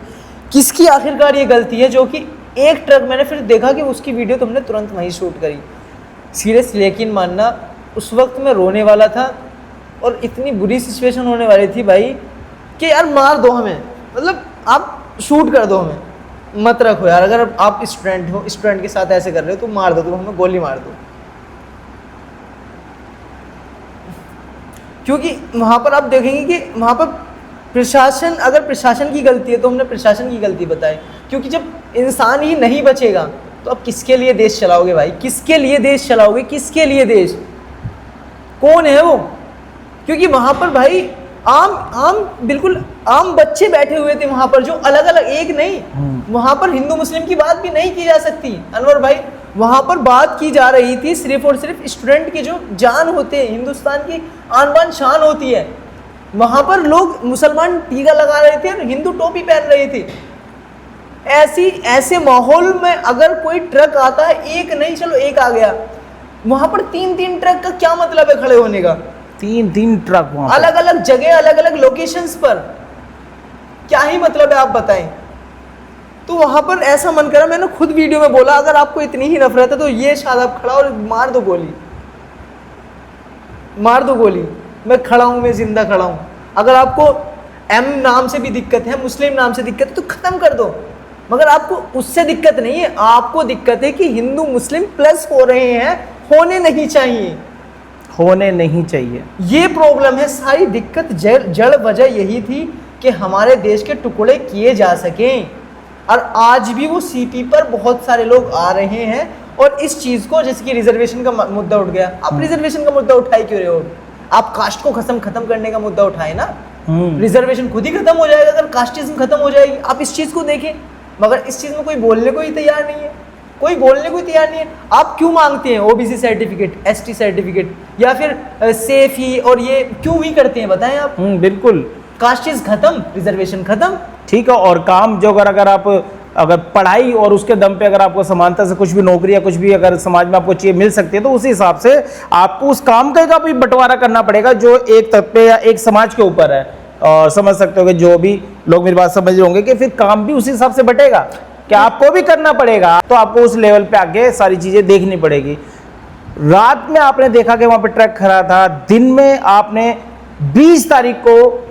A: किसकी आखिरकार ये गलती है? जो कि एक ट्रक, मैंने फिर देखा कि उसकी वीडियो तुमने तुरंत वहीं शूट करी। सीरियस, यकीन मानना उस वक्त मैं रोने वाला था, और इतनी बुरी सिचुएशन होने वाली थी भाई कि यार मार दो हमें, मतलब आप शूट कर दो हमें, मत रखो यार। अगर आप स्टूडेंट हो, स्टूडेंट के साथ ऐसे कर रहे हो तो मार दो, तुम हमें गोली मार दो। क्योंकि वहाँ पर आप देखेंगे कि वहाँ पर प्रशासन, अगर प्रशासन की गलती है तो हमने प्रशासन की गलती बताई, क्योंकि जब इंसान ही नहीं बचेगा तो अब किसके लिए देश चलाओगे भाई? किसके लिए देश चलाओगे? किसके लिए देश? कौन है वो? क्योंकि वहाँ पर भाई बिल्कुल आम बच्चे बैठे हुए थे वहाँ पर, जो अलग अलग, एक नहीं, वहाँ पर हिंदू मुस्लिम की बात भी नहीं की जा सकती अनवर भाई। वहाँ पर बात की जा रही थी सिर्फ और सिर्फ स्टूडेंट की जो जान होते हैं, हिंदुस्तान की आन बान शान होती है। वहाँ पर लोग मुसलमान टीका लगा रहे थे और हिंदू टोपी पहन रहे थे। ऐसे माहौल में अगर कोई ट्रक आता है, एक नहीं चलो एक आ गया, वहाँ पर 3 ट्रक का क्या मतलब है खड़े होने का?
B: 3 ट्रक वहाँ
A: अलग अलग जगह, अलग अलग लोकेशंस पर, क्या ही मतलब है आप बताएं? तो वहाँ पर ऐसा मन करा, मैंने खुद वीडियो में बोला अगर आपको इतनी ही नफरत है तो ये शादाब खड़ा और मार दो गोली, मार दो गोली। मैं खड़ा हूँ, मैं जिंदा खड़ा हूँ। अगर आपको एम नाम से भी दिक्कत है, मुस्लिम नाम से दिक्कत है तो खत्म कर दो, मगर आपको उससे दिक्कत नहीं है। आपको दिक्कत है कि हिंदू मुस्लिम प्लस हो रहे हैं, होने नहीं चाहिए,
B: होने नहीं चाहिए।
A: ये प्रॉब्लम है। सारी दिक्कत जड़ वजह यही थी कि हमारे देश के टुकड़े किए जा सकें, और आज भी वो सीपी पर बहुत सारे लोग आ रहे हैं और इस चीज़ को, जैसे कि रिजर्वेशन का मुद्दा उठ गया, आप रिजर्वेशन का मुद्दा उठाए क्यों रहे हो? आप कास्ट को खत्म करने का मुद्दा उठाए ना, रिजर्वेशन खुद ही खत्म हो जाएगा अगर कास्टिज्म खत्म हो जाएगी। आप इस चीज़ को देखें, मगर इस चीज़ में कोई बोलने को ही तैयार नहीं है, कोई बोलने को तैयार नहीं है। आप क्यों मांगते हैं ओबीसी सर्टिफिकेट, एसटी सर्टिफिकेट, या फिर सेफ ही, और ये क्यों ही करते हैं बताएं आप?
B: बिल्कुल,
A: कास्टिज खत्म, रिजर्वेशन खत्म,
B: ठीक है। और काम जो अगर आप पढ़ाई और उसके दम पे अगर आपको समानता से कुछ भी नौकरी या कुछ भी अगर समाज में आपको चाहिए मिल सकती है, तो उसी हिसाब से आपको उस काम का भी बंटवारा करना पड़ेगा जो एक तबके या एक समाज के ऊपर है। और समझ सकते हो कि जो भी लोग मेरी बात समझ रहे होंगे कि फिर काम भी उसी हिसाब से बटेगा कि आपको भी करना पड़ेगा, तो आपको उस लेवल पे आके सारी चीज़ें देखनी पड़ेगी। रात में आपने देखा कि वहाँ पे ट्रक खड़ा था, दिन में आपने 20 तारीख को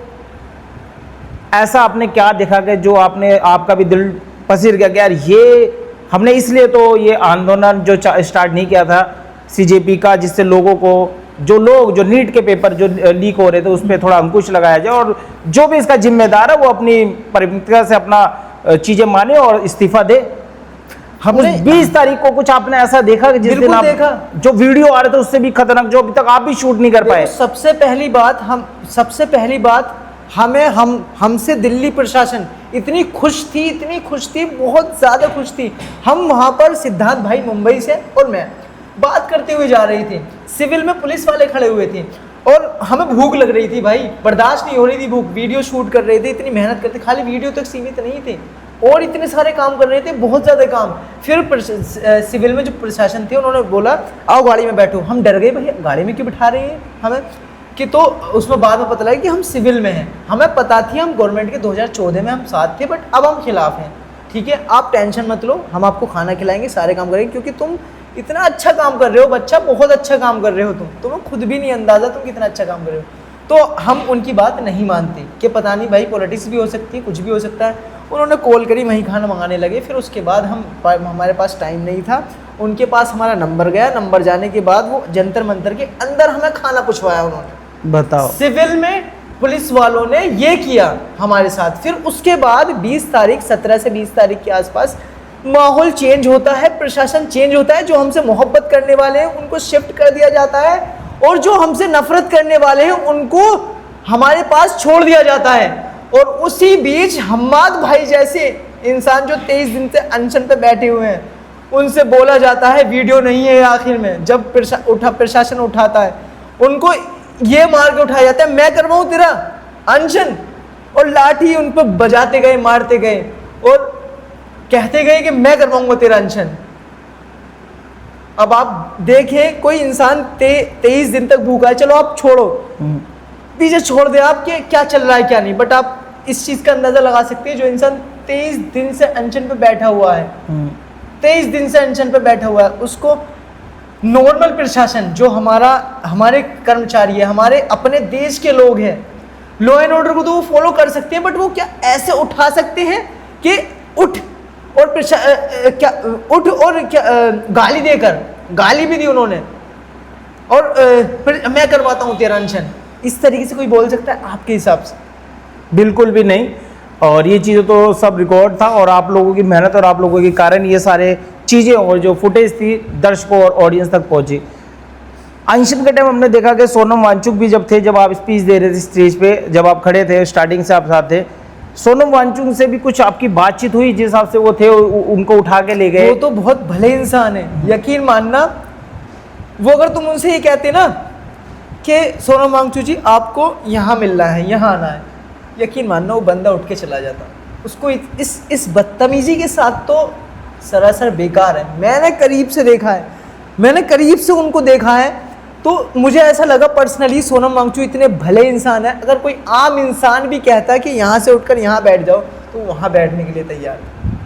B: ऐसा आपने क्या देखा कि जो आपने आपका भी दिल पसीर गया कि यार ये हमने इसलिए तो ये आंदोलन जो स्टार्ट नहीं किया था सीजेपी का, जिससे लोगों को जो नीट के पेपर जो लीक हो रहे थे उस पर थोड़ा अंकुश लगाया जाए और जो भी इसका जिम्मेदार है वो अपनी प्राथमिकता से अपना चीजें माने और इस्तीफा दे। हमने 20 तारीख को कुछ आपने ऐसा देखा कि जिस दिन आप
A: देखा
B: जो वीडियो आ रहे थे उससे भी खतरनाक, जो अभी तक आप भी शूट नहीं कर पाए।
A: सबसे पहली बात हमसे दिल्ली प्रशासन इतनी खुश थी, बहुत ज्यादा खुश थी। हम वहां पर सिद्धार्थ भाई मुंबई से और मैं बात करते हुए जा रही थी, सिविल में पुलिस वाले खड़े हुए थे और हमें भूख लग रही थी भाई, बर्दाश्त नहीं हो रही थी भूख। वीडियो शूट कर रहे थे, इतनी मेहनत करते, खाली वीडियो तक सीमित नहीं थे और इतने सारे काम कर रहे थे, बहुत ज़्यादा काम। फिर सिविल में जो प्रशासन थे उन्होंने बोला आओ गाड़ी में बैठो। हम डर गए, भाई गाड़ी में क्यों बिठा रहे हैं हमें, कि तो उसमें बाद में पता लगा कि हम सिविल में हैं। हमें पता थी हम गवर्नमेंट के 2014 में हम साथ थे, बट अब हम खिलाफ हैं। ठीक है, आप टेंशन मत लो, हम आपको खाना खिलाएंगे, सारे काम करेंगे, क्योंकि तुम इतना अच्छा काम कर रहे हो बच्चा, बहुत अच्छा काम कर रहे हो तुम्हें खुद भी नहीं अंदाज़ा तुम कितना अच्छा काम कर रहे हो। तो हम उनकी बात नहीं मानते कि पता नहीं भाई पॉलिटिक्स भी हो सकती है, कुछ भी हो सकता है। उन्होंने कॉल करी, वहीं खाना मंगाने लगे। फिर उसके बाद हमारे पास टाइम नहीं था, उनके पास हमारा नंबर गया। नंबर जाने के बाद वो जंतर मंतर के अंदर हमें खाना पुछवाया उन्होंने।
B: बताओ,
A: सिविल में पुलिस वालों ने ये किया हमारे साथ। फिर उसके बाद 17 से 20 तारीख के आसपास माहौल चेंज होता है, प्रशासन चेंज होता है। जो हमसे मोहब्बत करने वाले हैं उनको शिफ्ट कर दिया जाता है और जो हमसे नफरत करने वाले हैं उनको हमारे पास छोड़ दिया जाता है। और उसी बीच हम्माद भाई जैसे इंसान जो 23 दिन से अनशन पे बैठे हुए हैं, उनसे बोला जाता है वीडियो नहीं है। आखिर में जब प्रशासन उठाता है, उनको ये मार के उठाया जाता है, मैं करवाऊं तेरा अनशन, और लाठी उन पर बजाते गए, मारते गए और कहते गए कि मैं करवाऊंगा तेरा अनशन। अब आप देखें, कोई इंसान 23 दिन तक भूखा है, चलो आप छोड़ो, पीछे छोड़ दे आप कि क्या चल रहा है क्या नहीं, बट आप इस चीज का अंदाजा लगा सकते हैं जो इंसान 23 दिन से अनशन पे बैठा हुआ है, 23 दिन से अनशन पे बैठा हुआ है, उसको नॉर्मल प्रशासन जो हमारे कर्मचारी है, हमारे अपने देश के लोग हैं, लॉ एंड ऑर्डर को तो वो फॉलो कर सकते हैं, बट वो क्या ऐसे उठा सकते हैं कि उठ और गाली देकर, गाली भी दी उन्होंने, और फिर मैं करवाता हूँ तेरा अनशन। इस तरीके से कोई बोल सकता है आपके हिसाब से?
B: बिल्कुल भी नहीं। और ये चीज़ें तो सब रिकॉर्ड था और आप लोगों की मेहनत और आप लोगों के कारण ये सारे चीज़ें और जो फुटेज थी दर्शकों और ऑडियंस तक पहुंची। अनशन के टाइम हमने देखा कि सोनम वांगचुक भी जब आप स्पीच दे रहे थे स्टेज पे, जब आप खड़े थे, स्टार्टिंग से आप साथ थे, सोनम वांगचुक से भी कुछ आपकी बातचीत हुई जिस हिसाब से वो थे, उनको उठा के ले गए?
A: वो तो बहुत भले इंसान है, यकीन मानना। वो अगर तुम उनसे ये कहते ना कि सोनम वांगचुक जी आपको यहाँ मिलना है, यहाँ आना है, यकीन मानना वो बंदा उठ के चला जाता। उसको इस बदतमीजी के साथ तो सरासर बेकार है। मैंने करीब से देखा है, मैंने करीब से उनको देखा है, तो मुझे ऐसा लगा पर्सनली सोनम वांगचुक इतने भले इंसान है। अगर कोई आम इंसान भी कहता है कि यहाँ से उठकर यहाँ बैठ जाओ, तो वहाँ बैठने के लिए तैयार है।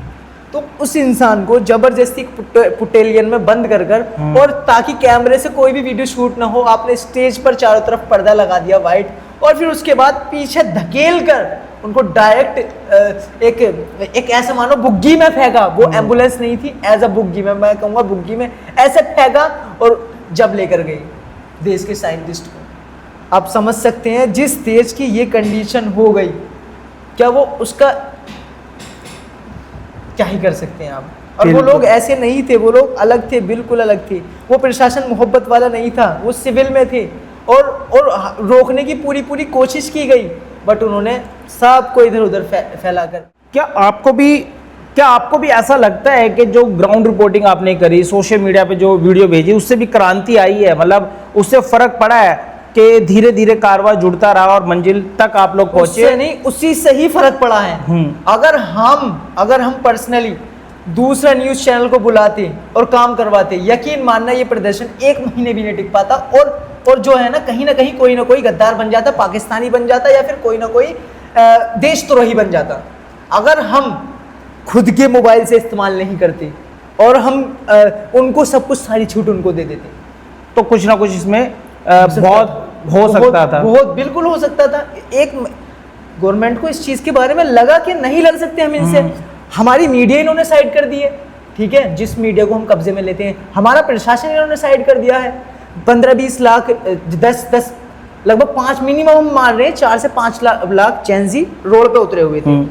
A: तो उस इंसान को जबरदस्ती पुटेलियन में बंद कर और ताकि कैमरे से कोई भी वीडियो शूट ना हो, आपने स्टेज पर चारों तरफ पर्दा लगा दिया वाइट, और फिर उसके बाद पीछे धकेल कर उनको डायरेक्ट एक ऐसा मानो बुग्गी में फेंका। वो एम्बुलेंस नहीं थी, एज अ बुग्गी में, मैं कहूँगा बुग्गी में ऐसे फेंका और जब लेकर गई देश के साइंटिस्ट को। आप समझ सकते हैं जिस देश की ये कंडीशन हो गई, क्या वो उसका क्या ही कर सकते हैं आप। और वो लोग ऐसे नहीं थे, वो लोग अलग थे, बिल्कुल अलग थे। वो प्रशासन मोहब्बत वाला नहीं था, वो सिविल में थे और रोकने की पूरी कोशिश की गई, बट उन्होंने सबको इधर उधर फैलाकर।
B: क्या आपको भी ऐसा लगता है कि जो ग्राउंड रिपोर्टिंग आपने करी, सोशल मीडिया पे जो वीडियो भेजी, उससे भी क्रांति आई है? मतलब उससे फर्क पड़ा है कि धीरे धीरे कारवां जुड़ता रहा और मंजिल तक आप लोग पहुंचे?
A: उससे नहीं, उसी से ही फर्क पड़ा है। अगर हम पर्सनली दूसरा न्यूज चैनल को बुलाते और काम करवाते, यकीन मानना ये प्रदर्शन 1 महीने भी नहीं टिक पाता और और जो है ना कहीं कोई गद्दार बन जाता, पाकिस्तानी बन जाता, या फिर कोई ना कोई देशद्रोही बन जाता। अगर हम खुद के मोबाइल से इस्तेमाल नहीं करते और हम उनको सब कुछ, सारी छूट उनको दे देते,
B: तो कुछ ना कुछ इसमें बहुत हो सकता था,
A: बहुत बिल्कुल हो सकता था। एक गवर्नमेंट को इस चीज के बारे में लगा कि नहीं लड़ सकते हम इनसे, हमारी मीडिया इन्होंने साइड कर दी है, ठीक है, जिस मीडिया को हम कब्जे में लेते हैं, हमारा प्रशासन इन्होंने साइड कर दिया है। 15-20 लाख 10 लगभग 5 मिनिमम हम मान रहे हैं, 4 से 5 लाख जेनजी रोड पे उतरे हुए थे।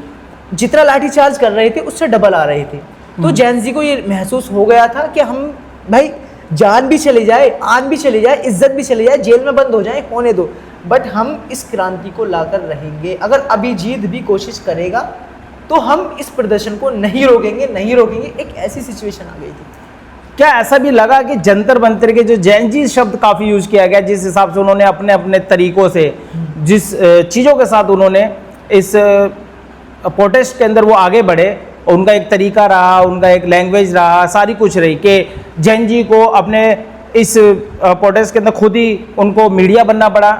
A: जितना लाठीचार्ज कर रहे थे उससे डबल आ रहे थे। तो जेनजी को ये महसूस हो गया था कि हम भाई जान भी चली जाए, आन भी चली जाए, इज्जत भी चली जाए, जेल में बंद हो जाए, होने दो, बट हम इस क्रांति को लाकर रहेंगे। अगर अभिजीत भी कोशिश करेगा तो हम इस प्रदर्शन को नहीं रोकेंगे। एक ऐसी सिचुएशन आ गई थी।
B: क्या ऐसा भी लगा कि जंतर मंतर के जो जैनजी शब्द काफ़ी यूज किया गया, जिस हिसाब से उन्होंने अपने अपने तरीकों से जिस चीज़ों के साथ उन्होंने इस प्रोटेस्ट के अंदर वो आगे बढ़े, उनका एक तरीका रहा, उनका एक लैंग्वेज रहा, सारी कुछ रही कि जैनजी को अपने इस प्रोटेस्ट के अंदर खुद ही उनको मीडिया बनना पड़ा,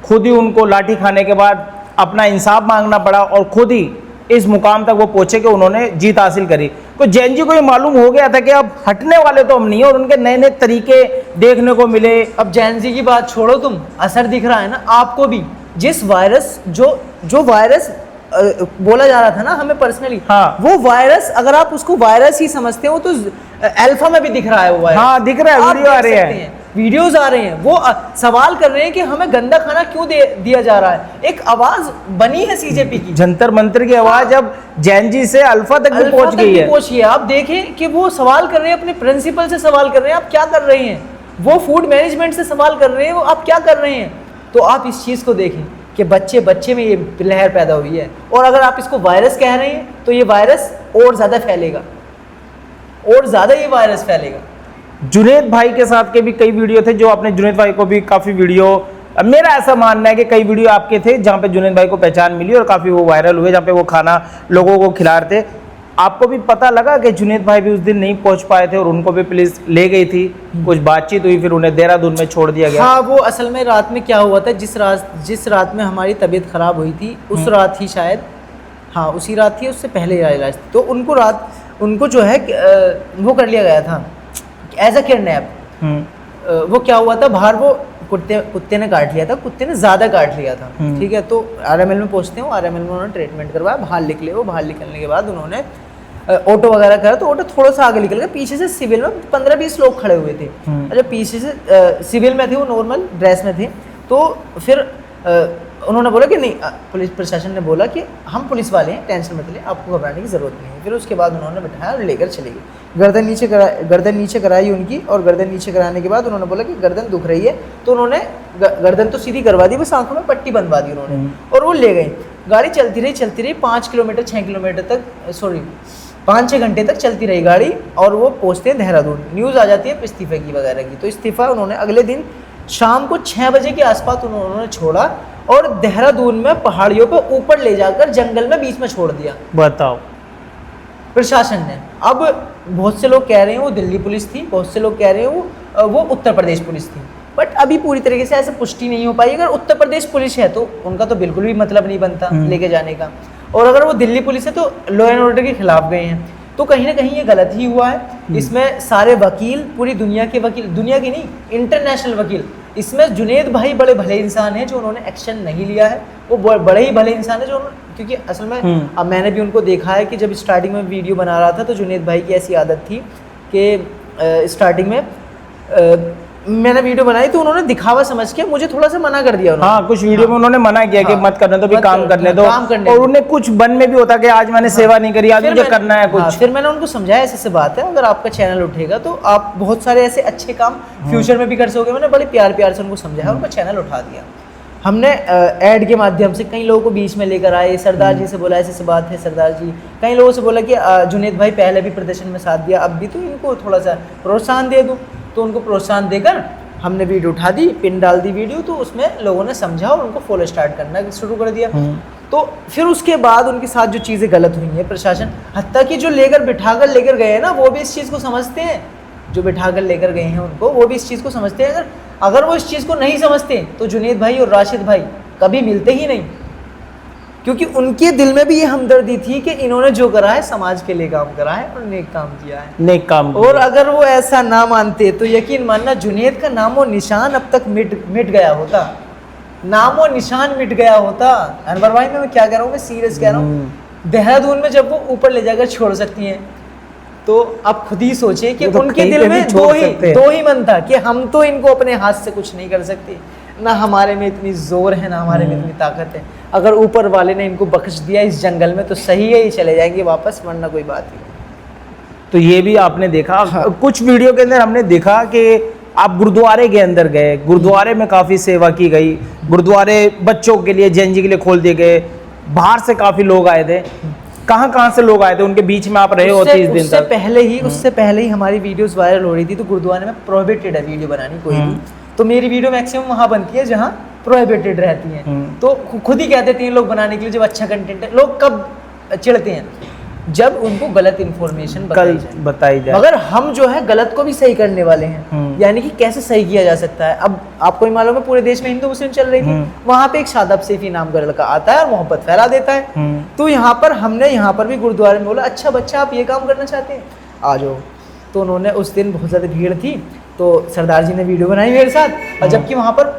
B: खुद ही उनको लाठी खाने के बाद अपना इंसाफ मांगना पड़ा और खुद ही इस मुकाम तक वो पहुंचे कि उन्होंने जीत हासिल करी। तो जैन जी को ये मालूम हो गया था कि अब हटने वाले तो हम नहीं है, और उनके नए नए तरीके देखने को मिले।
A: अब जैन जी की बात छोड़ो, तुम असर दिख रहा है ना आपको भी। जिस वायरस जो वायरस बोला जा रहा था ना हमें पर्सनली,
B: हाँ,
A: वो वायरस अगर आप उसको वायरस ही समझते हो तो अल्फा में भी दिख रहा है वो वायरस।
B: हाँ, दिख रहा है, वीडियो आ रहे हैं,
A: वीडियोस आ रहे हैं। वो सवाल कर रहे हैं कि हमें गंदा खाना क्यों दिया जा रहा है। एक आवाज बनी है सीजेपी की,
B: जंतर मंतर की आवाज अब जैन जी से अल्फा तक भी पहुंच गई है।
A: आप देखें कि वो सवाल कर रहे हैं, अपने प्रिंसिपल से सवाल कर रहे हैं, आप क्या कर रहे हैं। वो फूड मैनेजमेंट से सवाल कर रहे हैं, वो आप क्या कर रहे हैं। तो आप इस चीज को देखें कि बच्चे में ये लहर पैदा हुई है, और अगर आप इसको वायरस कह रहे हैं तो ये वायरस और ज्यादा फैलेगा, और ज्यादा ये वायरस फैलेगा।
B: जुनैद भाई के साथ के भी कई वीडियो थे, जो आपने जुनैद भाई को भी काफ़ी वीडियो, मेरा ऐसा मानना है कि कई वीडियो आपके थे जहाँ पे जुनैद भाई को पहचान मिली और काफ़ी वो वायरल हुए, जहाँ पे वो खाना लोगों को खिला रहे थे। आपको भी पता लगा कि जुनैद भाई भी उस दिन नहीं पहुँच पाए थे और उनको भी पुलिस ले गई थी, कुछ बातचीत हुई, फिर उन्हें देहरादून में छोड़ दिया गया।
A: हाँ, वो असल में रात में क्या हुआ था, जिस रात में हमारी तबीयत खराब हुई थी उस रात ही शायद, हाँ उसी रात थी, उससे पहले इलाज थी, तो उनको जो है वो कर लिया गया था एज अ किडनैप। वो क्या हुआ था, बाहर वो कुत्ते ने काट लिया था, कुत्ते ने ज़्यादा काट लिया था, ठीक है। तो आरएमएल में पहुंचते हैं, आरएमएल में उन्होंने ट्रीटमेंट करवाया, बाहर निकले। वो बाहर निकलने के बाद उन्होंने ऑटो वगैरह करा, तो ऑटो थोड़ा सा आगे निकल गया, पीछे से सिविल में 15-20 लोग खड़े हुए थे। अच्छा, पीछे से सिविल में थे, वो नॉर्मल ड्रेस में थे। तो फिर उन्होंने बोला कि नहीं, पुलिस प्रशासन ने बोला कि हम पुलिस वाले हैं, टेंशन मत ले, आपको घबराने की ज़रूरत नहीं है। फिर उसके बाद उन्होंने बिठाया और लेकर चले गए। गर्दन नीचे कराई उनकी, और गर्दन नीचे कराने के बाद उन्होंने बोला कि गर्दन दुख रही है, तो उन्होंने गर्दन तो सीधी करवा दी, बस आंखों में पट्टी बनवा दी उन्होंने, और वो ले गए। गाड़ी चलती रही 5 किलोमीटर 6 किलोमीटर तक, सॉरी 5-6 घंटे तक चलती रही गाड़ी, और वो पहुँचते हैं देहरादून। न्यूज़ आ जाती है इस्तीफे की वगैरह की, तो इस्तीफ़ा उन्होंने अगले दिन शाम को 6 बजे के आसपास उन्होंने छोड़ा, और देहरादून में पहाड़ियों पे ऊपर ले जाकर जंगल में बीच में छोड़ दिया।
B: बताओ,
A: प्रशासन ने। अब बहुत से लोग कह रहे हैं वो दिल्ली पुलिस थी, बहुत से लोग कह रहे हैं वो उत्तर प्रदेश पुलिस थी, बट अभी पूरी तरीके से ऐसे पुष्टि नहीं हो पाई। अगर उत्तर प्रदेश पुलिस है तो उनका तो बिल्कुल भी मतलब नहीं बनता लेके जाने का, और अगर वो दिल्ली पुलिस है तो लॉ एंड ऑर्डर के खिलाफ गए हैं, तो कहीं ना कहीं ये गलत ही हुआ है। इसमें सारे वकील, पूरी दुनिया के वकील, दुनिया की नहीं इंटरनेशनल वकील, इसमें जुनैद भाई बड़े भले इंसान हैं जो उन्होंने एक्शन नहीं लिया है। वो बड़े ही भले इंसान है जो, क्योंकि असल में अब मैंने भी उनको देखा है कि जब स्टार्टिंग में वीडियो बना रहा था तो जुनैद भाई की ऐसी आदत थी कि स्टार्टिंग में मैंने वीडियो बनाई तो उन्होंने दिखावा समझ के मुझे थोड़ा सा मना कर दिया।
B: हाँ, कुछ वीडियो में उन्होंने मना किया कि मत करने दो, भी काम करने दो, और उन्हें कुछ मन में भी होता कि आज मैंने सेवा नहीं करी, आज मुझे करना है कुछ।
A: फिर मैंने उनको समझाया ऐसे बात है, अगर आपका चैनल उठेगा तो आप बहुत सारे ऐसे अच्छे काम फ्यूचर में भी कर सकोगे। मैंने बड़े प्यार से उनको समझाया, उनका चैनल उठा दिया। हमने ऐड के माध्यम से कई लोगों को बीच में लेकर आए, सरदार जी से बोला ऐसे बात है सरदार जी, कई लोगों से बोला कि जुनैद भाई पहले भी प्रदर्शन में साथ दिया, अब भी तो इनको थोड़ा सा प्रोत्साहन दे दूँ, तो उनको प्रोत्साहन देकर हमने वीडियो उठा दी, पिन डाल दी वीडियो, तो उसमें लोगों ने समझा और उनको फॉलो स्टार्ट करना शुरू कर दिया। तो फिर उसके बाद उनके साथ जो चीज़ें गलत हुई हैं, प्रशासन हत्ता कि जो बिठाकर लेकर गए हैं ना, वो भी इस चीज़ को समझते हैं जो बिठा कर लेकर गए हैं उनको, वो भी इस चीज़ को समझते हैं। अगर वो इस चीज़ को नहीं समझते तो जुनेद भाई और राशिद भाई कभी मिलते ही नहीं, क्योंकि उनके दिल में भी ये हमदर्दी थी कि इन्होंने जो करा है समाज के लिए काम करा है और नेक काम किया है,
B: नेक काम।
A: और अगर वो ऐसा ना मानते तो यकीन मानना जुनेद का नामो निशान अब तक मिट गया होता, नामो निशान मिट गया होता। अनवर भाई मैं क्या कह रहा हूँ, मैं सीरियस कह रहा हूँ। देहरादून में जब वो ऊपर ले जाकर छोड़ सकती हैं, तो आप खुद ही सोचिए कि
B: तो
A: उनके दिल में दो ही मन था कि हम तो इनको अपने हाथ से कुछ नहीं कर सकते, ना हमारे में इतनी जोर है, ना हमारे में इतनी ताकत है। अगर ऊपर वाले ने इनको बख्श दिया इस जंगल में तो सही है, ही चले जाएंगे वापस, वरना कोई बात नहीं।
B: तो ये भी आपने देखा।
A: हाँ।
B: कुछ वीडियो के अंदर हमने देखा कि आप गुरुद्वारे के अंदर गए, गुरुद्वारे में काफ़ी सेवा की गई, गुरुद्वारे बच्चों के लिए जेएनजी के लिए खोल दिए गए, बाहर से काफ़ी लोग आए थे। कहाँ से लोग आए थे, उनके बीच में आप रहे हो 30 दिन तक?
A: उससे पहले ही हमारी वीडियोस वायरल हो रही थी। तो गुरुद्वारे में प्रोहिबिटेड है वीडियो बनानी कोई भी, तो मेरी वीडियो मैक्सिमम वहाँ बनती है जहाँ प्रोहिबिटेड रहती हैं। तो खुद ही कहते थे लोग बनाने के लिए, जब अच्छा कंटेंट है। लोग कब चिढ़ते हैं, जब उनको गलत इन्फॉर्मेशन
B: बताई जाए।
A: मगर हम जो है गलत को भी सही करने वाले हैं, यानी कि कैसे सही किया जा सकता है। अब आपको ही मालूम है पूरे देश में हिंदू मुस्लिम चल रही थी, वहाँ पे एक शादाब सैफी नाम का लड़का आता है और मोहब्बत फैला देता है। तो यहाँ पर हमने यहाँ पर भी गुरुद्वारे में बोला, अच्छा बच्चा आप ये काम करना चाहते हैं, आ जाओ। तो उन्होंने, उस दिन बहुत ज़्यादा भीड़ थी, तो सरदार जी ने वीडियो बनाई मेरे साथ, और जबकि वहाँ पर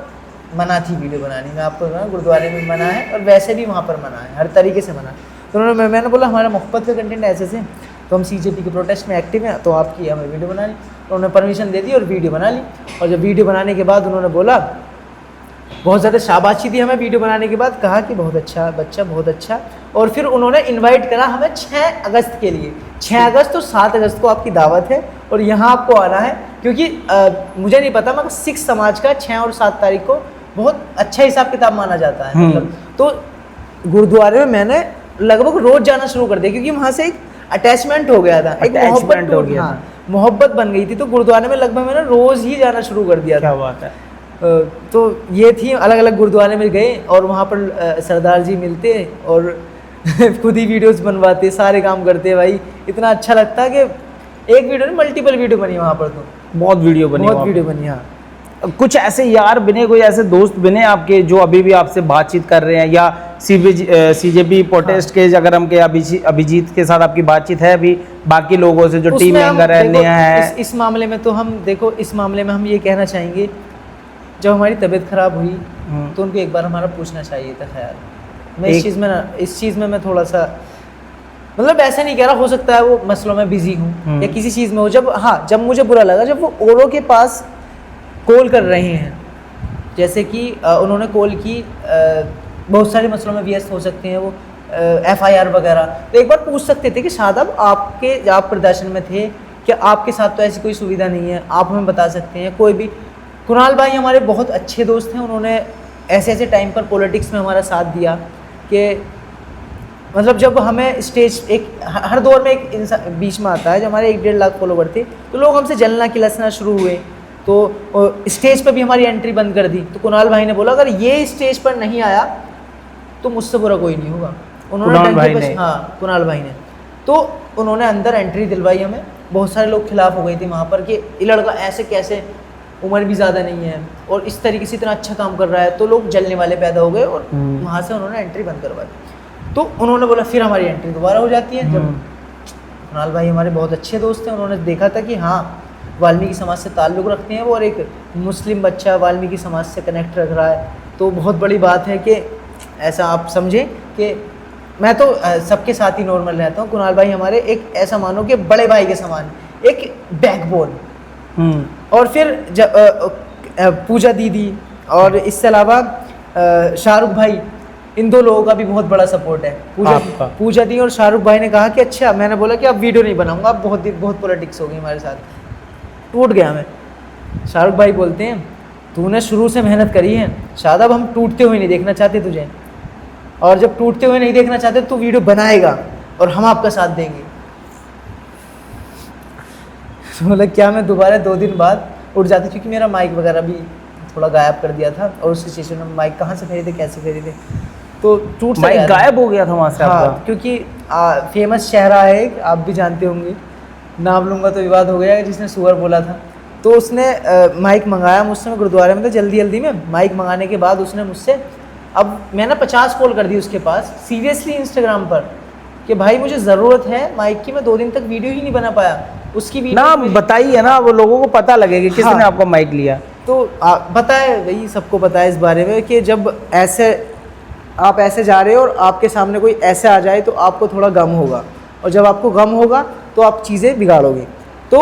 A: मना थी वीडियो बनानी। मैं आपको गुरुद्वारे में मना है और वैसे भी वहाँ पर मना है, हर तरीके से मना। तो उन्होंने, मैंने बोला हमारा मोहब्बत का कंटेंट ऐसे से, तो हम सीजेपी के प्रोटेस्ट में एक्टिव हैं, तो आपकी हमें वीडियो बनानी। तो उन्होंने परमिशन दे दी और वीडियो बना ली। और जब वीडियो बनाने के बाद उन्होंने बोला, बहुत ज़्यादा शाबाशी दी हमें वीडियो बनाने के बाद, कहा कि बहुत अच्छा बच्चा, बहुत अच्छा। और फिर उन्होंने इनवाइट करा हमें 6 अगस्त के लिए। 6 अगस्त और 7 अगस्त को आपकी दावत है और यहाँ आपको आना है, क्योंकि मुझे नहीं पता मगर सिख समाज का 6 और 7 तारीख को बहुत अच्छा हिसाब किताब माना जाता है। मतलब तो गुरुद्वारे में मैंने लगभग रोज जाना शुरू कर दिया, क्योंकि वहाँ से एक अटैचमेंट हो गया था, एक मोहब्बत हो गया, मोहब्बत बन गई थी। तो गुरुद्वारे में लगभग मैंने रोज ही जाना शुरू कर दिया था।
B: क्या बात है।
A: तो ये थी, अलग अलग गुरुद्वारे में गए और वहाँ पर सरदार जी मिलते और खुद ही वीडियोस बनवाते, सारे काम करते। भाई इतना अच्छा लगता कि एक वीडियो नहीं मल्टीपल वीडियो बनी वहाँ पर। तो बहुत वीडियो बनी। हाँ,
B: कुछ ऐसे यार बने, कोई ऐसे दोस्त बने आपके जो अभी भी आपसे बातचीत कर रहे हैं, या सीजेपी प्रोटेस्ट के अगर हम के अभिजीत के साथ आपकी बातचीत है अभी, बाकी लोगों से जो टीम मेंबर है, नया है?
A: इस मामले में तो हम देखो, इस मामले में हम ये कहना चाहेंगे, जब हमारी तबीयत खराब हुई तो उनको एक बार हमारा पूछना चाहिए था ख्याल। मैं इस चीज़ में मैं थोड़ा सा, मतलब ऐसा नहीं कह रहा, हो सकता है वो मसलों में बिजी हूँ या किसी चीज़ में हो। जब मुझे बुरा लगा जब वो औरों के पास कॉल कर रहे हैं, जैसे कि उन्होंने कॉल की, बहुत सारे मसलों में व्यस्त हो सकते हैं वो, FIR वगैरह। तो एक बार पूछ सकते थे कि शादाब आप प्रदर्शन में थे क्या, आपके साथ तो ऐसी कोई सुविधा नहीं है, आप हमें बता सकते हैं। कोई भी, कुणाल भाई हमारे बहुत अच्छे दोस्त हैं, उन्होंने ऐसे टाइम पर पॉलिटिक्स में हमारा साथ दिया कि मतलब जब हमें स्टेज, एक हर दौर में एक इंसान बीच में आता है, जब हमारे 1-1.5 लाख फॉलोवर थे तो लोग हमसे जलना खिलसना शुरू हुए। तो स्टेज पर भी हमारी एंट्री बंद कर दी। तो कुणाल भाई ने बोला अगर ये स्टेज पर नहीं आया तो मुझसे बुरा कोई नहीं होगा। उन्होंने कुणाल भाई ने तो उन्होंने अंदर एंट्री दिलवाई हमें। बहुत सारे लोग खिलाफ हो गए थे वहाँ पर कि ये लड़का ऐसे कैसे, उम्र भी ज़्यादा नहीं है और इस तरीके से इतना अच्छा काम कर रहा है, तो लोग जलने वाले पैदा हो गए और वहाँ से उन्होंने एंट्री बंद करवा दी। तो उन्होंने बोला फिर हमारी एंट्री दोबारा हो जाती है। जब कुणाल भाई हमारे बहुत अच्छे दोस्त हैं, उन्होंने देखा था कि हाँ वाल्मीकि समाज से ताल्लुक़ रखते हैं वो और एक मुस्लिम बच्चा वाल्मीकि समाज से कनेक्ट रख रहा है, तो बहुत बड़ी बात है कि ऐसा आप समझें कि मैं तो सबके साथ ही नॉर्मल रहता हूँ। कुणाल भाई हमारे एक ऐसा मानो कि बड़े भाई के समान, एक बैकबोन। और फिर पूजा दीदी और इससे अलावा शाहरुख भाई, इन 2 लोगों का भी बहुत बड़ा सपोर्ट है। पूजा दी और शाहरुख भाई ने कहा कि अच्छा, मैंने बोला कि अब वीडियो नहीं बनाऊंगा, अब बहुत पॉलिटिक्स हो गई हमारे साथ, टूट गया मैं। शाहरुख भाई बोलते हैं तूने शुरू से मेहनत करी है शादाब, हम टूटते हुए नहीं देखना चाहते तुझे, और जब टूटते हुए नहीं देखना चाहते तो वीडियो बनाएगा और हम आपका साथ देंगे। मतलब क्या मैं दोबारा 2 दिन बाद उठ जाती, क्योंकि मेरा माइक वगैरह भी थोड़ा गायब कर दिया था और उस सिचुएशन में माइक कहाँ से खरीदे कैसे खरीदे, तो टूट
B: माइक गायब हो गया था वहाँ से।
A: हाँ, क्योंकि फेमस चेहरा है, आप भी जानते होंगे, नाम लूँगा तो विवाद हो गया, जिसने सुअर बोला था। तो उसने माइक मंगाया मुझसे, मैं गुरुद्वारे में था, जल्दी जल्दी में माइक मंगाने के बाद उसने मुझसे, अब मैंने 50 कॉल कर दी उसके पास सीरियसली इंस्टाग्राम पर कि भाई मुझे ज़रूरत है माइक की, मैं 2 दिन तक वीडियो ही नहीं बना पाया। उसकी वीडियो
B: ना बताइए ना, वो लोगों को पता लगे कि किसने आपका माइक लिया।
A: तो पता है भाई, सबको पता है इस बारे में कि जब ऐसे आप ऐसे जा रहे हो और आपके सामने कोई ऐसे आ जाए तो आपको थोड़ा गम होगा, और जब आपको गम होगा तो आप चीज़ें बिगाड़ोगे। तो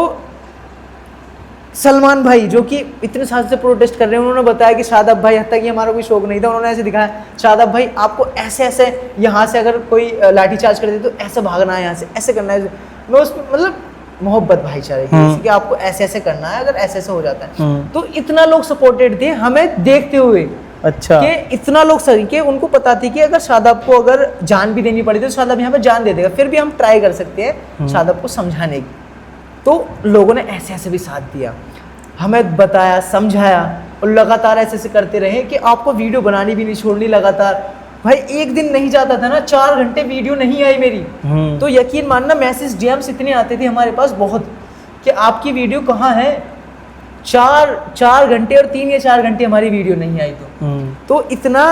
A: सलमान भाई जो कि इतने साल से प्रोटेस्ट कर रहे हैं, उन्होंने बताया कि शादाब भाई, हद तक कि हमारा कोई शौक नहीं था, उन्होंने ऐसे दिखाया शादाब भाई आपको ऐसे ऐसे यहाँ से अगर कोई लाठी चार्ज कर दे तो ऐसे भागना है, यहाँ से ऐसे करना है। मैं उसमें मतलब मोहब्बत भाईचारे की कि आपको ऐसे ऐसे करना है, अगर ऐसे ऐसे हो जाता है। तो इतना लोग सपोर्टेड थे हमें देखते हुए,
B: अच्छा
A: कि इतना लोग सही कि उनको पता थी कि अगर शादाब को अगर जान भी देनी पड़ी तो शादाब यहाँ पे जान दे देगा, फिर भी हम ट्राई कर सकते हैं शादाब को समझाने की। तो लोगों ने ऐसे ऐसे भी साथ दिया, हमें बताया, समझाया, और लगातार ऐसे ऐसे करते रहे कि आपको वीडियो बनानी भी नहीं छोड़नी लगातार। भाई एक दिन नहीं जाता था ना, 4 घंटे वीडियो नहीं आई मेरी, तो यकीन मानना मैसेज डीएम्स इतने आते थे हमारे पास बहुत, कि आपकी वीडियो कहाँ है। 4 घंटे और 3 या 4 घंटे हमारी वीडियो नहीं आई। तो इतना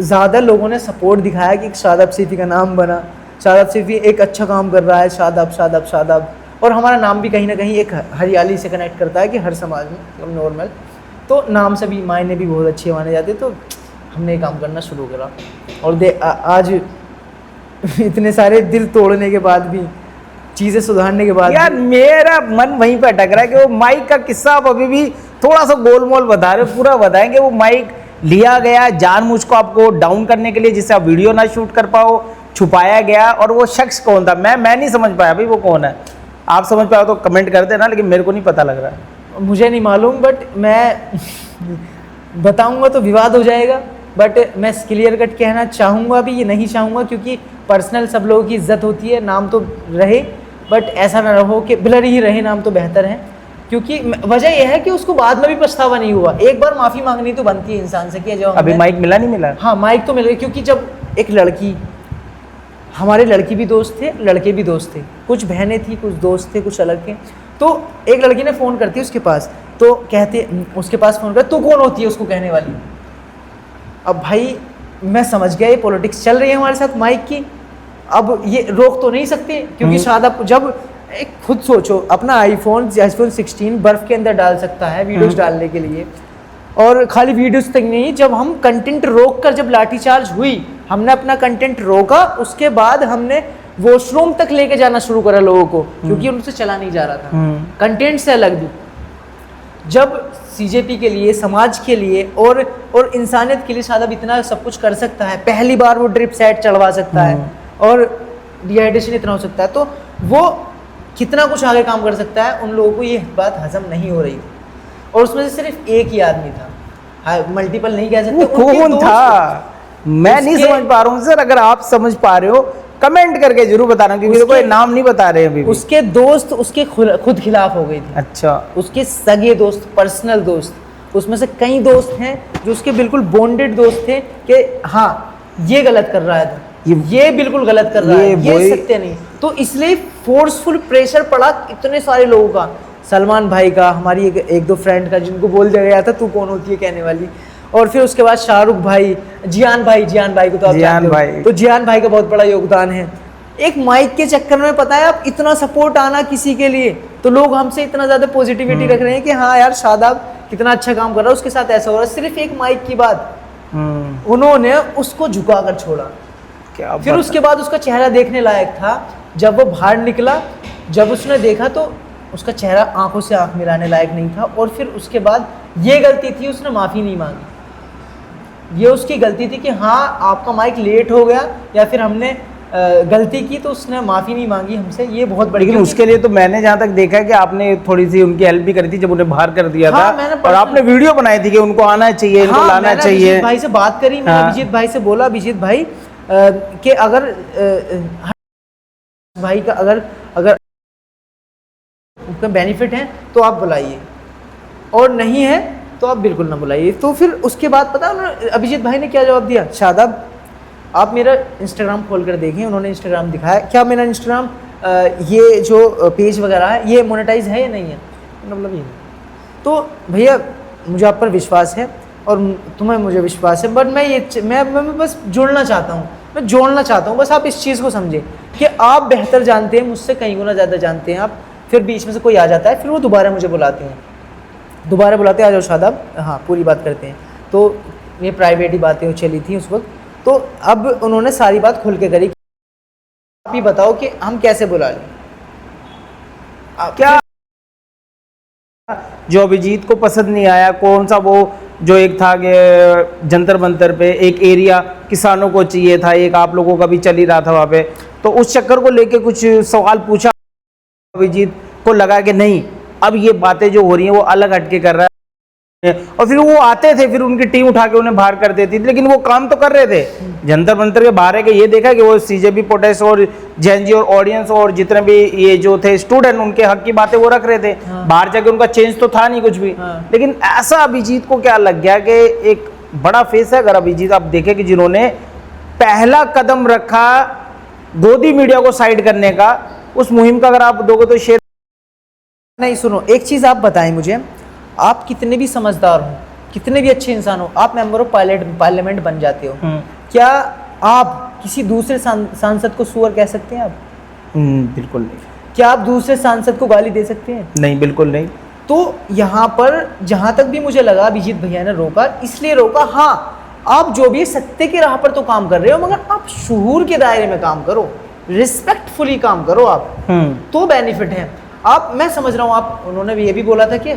A: ज़्यादा लोगों ने सपोर्ट दिखाया कि शादाब सैफी का नाम बना, शादाब सैफी एक अच्छा काम कर रहा है, शादाब शादाब शादाब। और हमारा नाम भी कहीं ना कहीं एक हरियाली से कनेक्ट करता है कि हर समाज में नॉर्मल, तो नाम से भी मायने भी बहुत अच्छे माने जाते। तो हमने ये काम करना शुरू करा, और आज इतने सारे दिल तोड़ने के बाद भी, चीज़ें सुधारने के बाद
B: यार मेरा मन वहीं पे अटक रहा है कि वो माइक का किस्सा आप अभी भी थोड़ा सा गोलमोल बता रहे हो, पूरा बताएंगे। वो माइक लिया गया जानबूझ को आपको डाउन करने के लिए, जिससे आप वीडियो ना शूट कर पाओ, छुपाया गया, और वो शख्स कौन था? मैं नहीं समझ पाया भाई वो कौन है। आप समझ पाओ तो कमेंट कर देना, लेकिन मेरे को नहीं पता लग रहा है।
A: मुझे नहीं मालूम, बट मैं बताऊंगा तो विवाद हो जाएगा, बट मैं क्लियर कट कहना चाहूँगा भी, ये नहीं चाहूँगा, क्योंकि पर्सनल सब लोगों की इज्जत होती है, नाम तो रहे, बट ऐसा ना रहो कि ब्लर ही रहे, नाम तो बेहतर है। क्योंकि वजह यह है कि उसको बाद में भी पछतावा नहीं हुआ। एक बार माफ़ी मांगनी तो बनती है इंसान से कि जो
B: अभी माइक मिला नहीं मिला?
A: हाँ माइक तो मिल गया, क्योंकि जब एक लड़की, हमारे लड़की भी दोस्त थे, लड़के भी दोस्त थे, कुछ बहनें थी, कुछ दोस्त थे, कुछ अलग थे। तो एक लड़की ने फ़ोन करती है उसके पास, तो कहते उसके पास फ़ोन कर, तू कौन होती है उसको कहने वाली। अब भाई मैं समझ गया ये पॉलिटिक्स चल रही है हमारे साथ माइक की, अब ये रोक तो नहीं सकते, क्योंकि शादाब जब एक खुद सोचो, अपना आईफोन 16 बर्फ़ के अंदर डाल सकता है वीडियोस डालने के लिए, और खाली वीडियोस तक नहीं, जब हम कंटेंट रोक कर, जब लाठीचार्ज हुई, हमने अपना कंटेंट रोका, उसके बाद हमने वॉशरूम तक लेके जाना शुरू करा लोगों को, क्योंकि उनसे चला नहीं जा रहा था कंटेंट से अलग भी। जब सीजेपी के लिए, समाज के लिए और इंसानियत के लिए शादाब इतना सब कुछ कर सकता है, पहली बार वो ड्रिप सेट चढ़वा सकता है, और डिहाइड्रेशन इतना हो सकता है, तो वो कितना कुछ आगे काम कर सकता है, उन लोगों को ये बात हजम नहीं हो रही थी। और उसमें से सिर्फ एक ही आदमी था, मल्टीपल नहीं कह सकते।
B: कौन था मैं नहीं समझ पा रहा हूँ सर, अगर आप समझ पा रहे हो कमेंट करके जरूर बताना, क्योंकि मेरे को ये नाम नहीं बता रहे अभी भी।
A: उसके दोस्त उसके खुद खिलाफ हो गए थे।
B: अच्छा।
A: उसके सगे दोस्त, पर्सनल दोस्त, उसमें से कई दोस्त हैं जो उसके बिल्कुल बॉन्डेड दोस्त थे कि हाँ ये गलत कर रहा है, ये बिल्कुल गलत कर रहा है, ये सत्य नहीं। तो इसलिए फोर्सफुल प्रेशर पड़ा इतने सारे लोगों का, सलमान भाई का, हमारी एक दो फ्रेंड का, जिनको बोल दिया गया था तू कौन होती है कहने वाली, और फिर उसके बाद शाहरुख भाई, जियान भाई को तो आप जानते हो, तो जियान भाई का बहुत बड़ा योगदान है। एक माइक के चक्कर में पता है आप इतना सपोर्ट आना किसी के लिए, तो लोग हमसे इतना ज़्यादा पॉजिटिविटी रख रहे हैं कि हाँ यार शादाब कितना अच्छा काम कर रहा है, उसके साथ ऐसा हो रहा है। सिर्फ एक माइक की बात, उन्होंने उसको झुका कर छोड़ा। फिर उसके बाद उसका चेहरा देखने लायक था, जब वो बाहर निकला, जब उसने देखा तो उसका चेहरा आंखों से आंख मिलाने लायक नहीं था। और फिर उसके बाद ये गलती थी, उसने माफ़ी नहीं मांगी, ये उसकी गलती थी कि हाँ आपका माइक लेट हो गया या फिर हमने गलती की, तो उसने माफ़ी नहीं मांगी हमसे, ये बहुत बड़ी।
B: लेकिन उसके लिए तो मैंने जहाँ तक देखा है कि आपने थोड़ी सी उनकी हेल्प भी करी थी जब उन्हें बाहर कर दिया था, और आपने वीडियो बनाई थी कि उनको आना चाहिए, इनको लाना चाहिए।
A: अभिजीत भाई से बात करी, मैंने अभिजीत भाई से बोला, अभिजीत भाई कि अगर भाई का अगर उनका बेनिफिट है तो आप बुलाइए, और नहीं है तो आप बिल्कुल ना बुलाइए। तो फिर उसके बाद पता है अभिजीत भाई ने क्या जवाब दिया, शादाब आप मेरा इंस्टाग्राम खोल कर देखें। उन्होंने इंस्टाग्राम दिखाया, क्या मेरा इंस्टाग्राम ये जो पेज वगैरह है ये मोनेटाइज है या नहीं है, मतलब ये। तो भैया मुझे आप पर विश्वास है और तुम्हें मुझे विश्वास है, बट मैं बस जुड़ना चाहता हूँ, मैं जोड़ना चाहता हूँ, बस आप इस चीज़ को समझें कि आप बेहतर जानते हैं, मुझसे कई गुना ज़्यादा जानते हैं आप। फिर बीच में से कोई आ जाता है, फिर वो दोबारा मुझे बुलाते हैं, दोबारा बुलाते हैं, आ जाओ शादाब, हाँ पूरी बात करते हैं। तो ये प्राइवेट ही बातें चली थी उस वक्त, तो अब उन्होंने सारी बात खुल के करी। आप ही बताओ कि हम कैसे बुला लें।
B: क्या जो अभिजीत को पसंद नहीं आया, कौन सा वो जो एक था कि जंतर मंतर पे एक एरिया किसानों को चाहिए था, एक आप लोगों का भी चल ही रहा था वहाँ पे, तो उस चक्कर को लेके कुछ सवाल पूछा, अभिजीत को लगा कि नहीं अब ये बातें जो हो रही हैं वो अलग हटके कर रहा है, और फिर वो आते थे, फिर उनकी टीम उठा के उन्हें बाहर कर देती थी, लेकिन वो काम तो कर रहे थे जंतर मंतर के बाहर है कि ये देखा कि वो सीजेपी प्रोटेस्ट और जेएनजी और ऑडियंस और जितने भी ये जो थे स्टूडेंट उनके हक की बातें वो रख रहे थे।
A: हाँ।
B: बाहर जाके उनका चेंज तो था नहीं कुछ भी।
A: हाँ।
B: लेकिन ऐसा अभिजीत को क्या लग गया कि एक बड़ा फेस है, अगर अभिजीत आप देखें कि जिन्होंने पहला कदम रखा गोदी मीडिया को साइड करने का, उस मुहिम का अगर आप दोगे तो शेयर
A: नहीं। सुनो एक चीज़ आप बताएं मुझे, आप कितने भी समझदार हो, कितने भी अच्छे इंसान हो, आप मेंबर ऑफ पार्लियामेंट बन जाते हो, क्या आप किसी दूसरे सांसद को सुअर कह सकते हैं आप?
B: बिल्कुल नहीं।
A: क्या आप दूसरे सांसद को गाली दे सकते हैं?
B: नहीं, बिल्कुल नहीं।
A: तो यहाँ पर जहाँ तक भी मुझे लगा अभिजीत भैया ने रोका, इसलिए रोका, हाँ आप जो भी सत्य की राह पर तो काम कर रहे हो, मगर आप शुहूर के दायरे में काम करो, रिस्पेक्टफुली काम करो आप, तो बेनिफिट है। आप, मैं समझ रहा हूँ आप, उन्होंने भी ये भी बोला था कि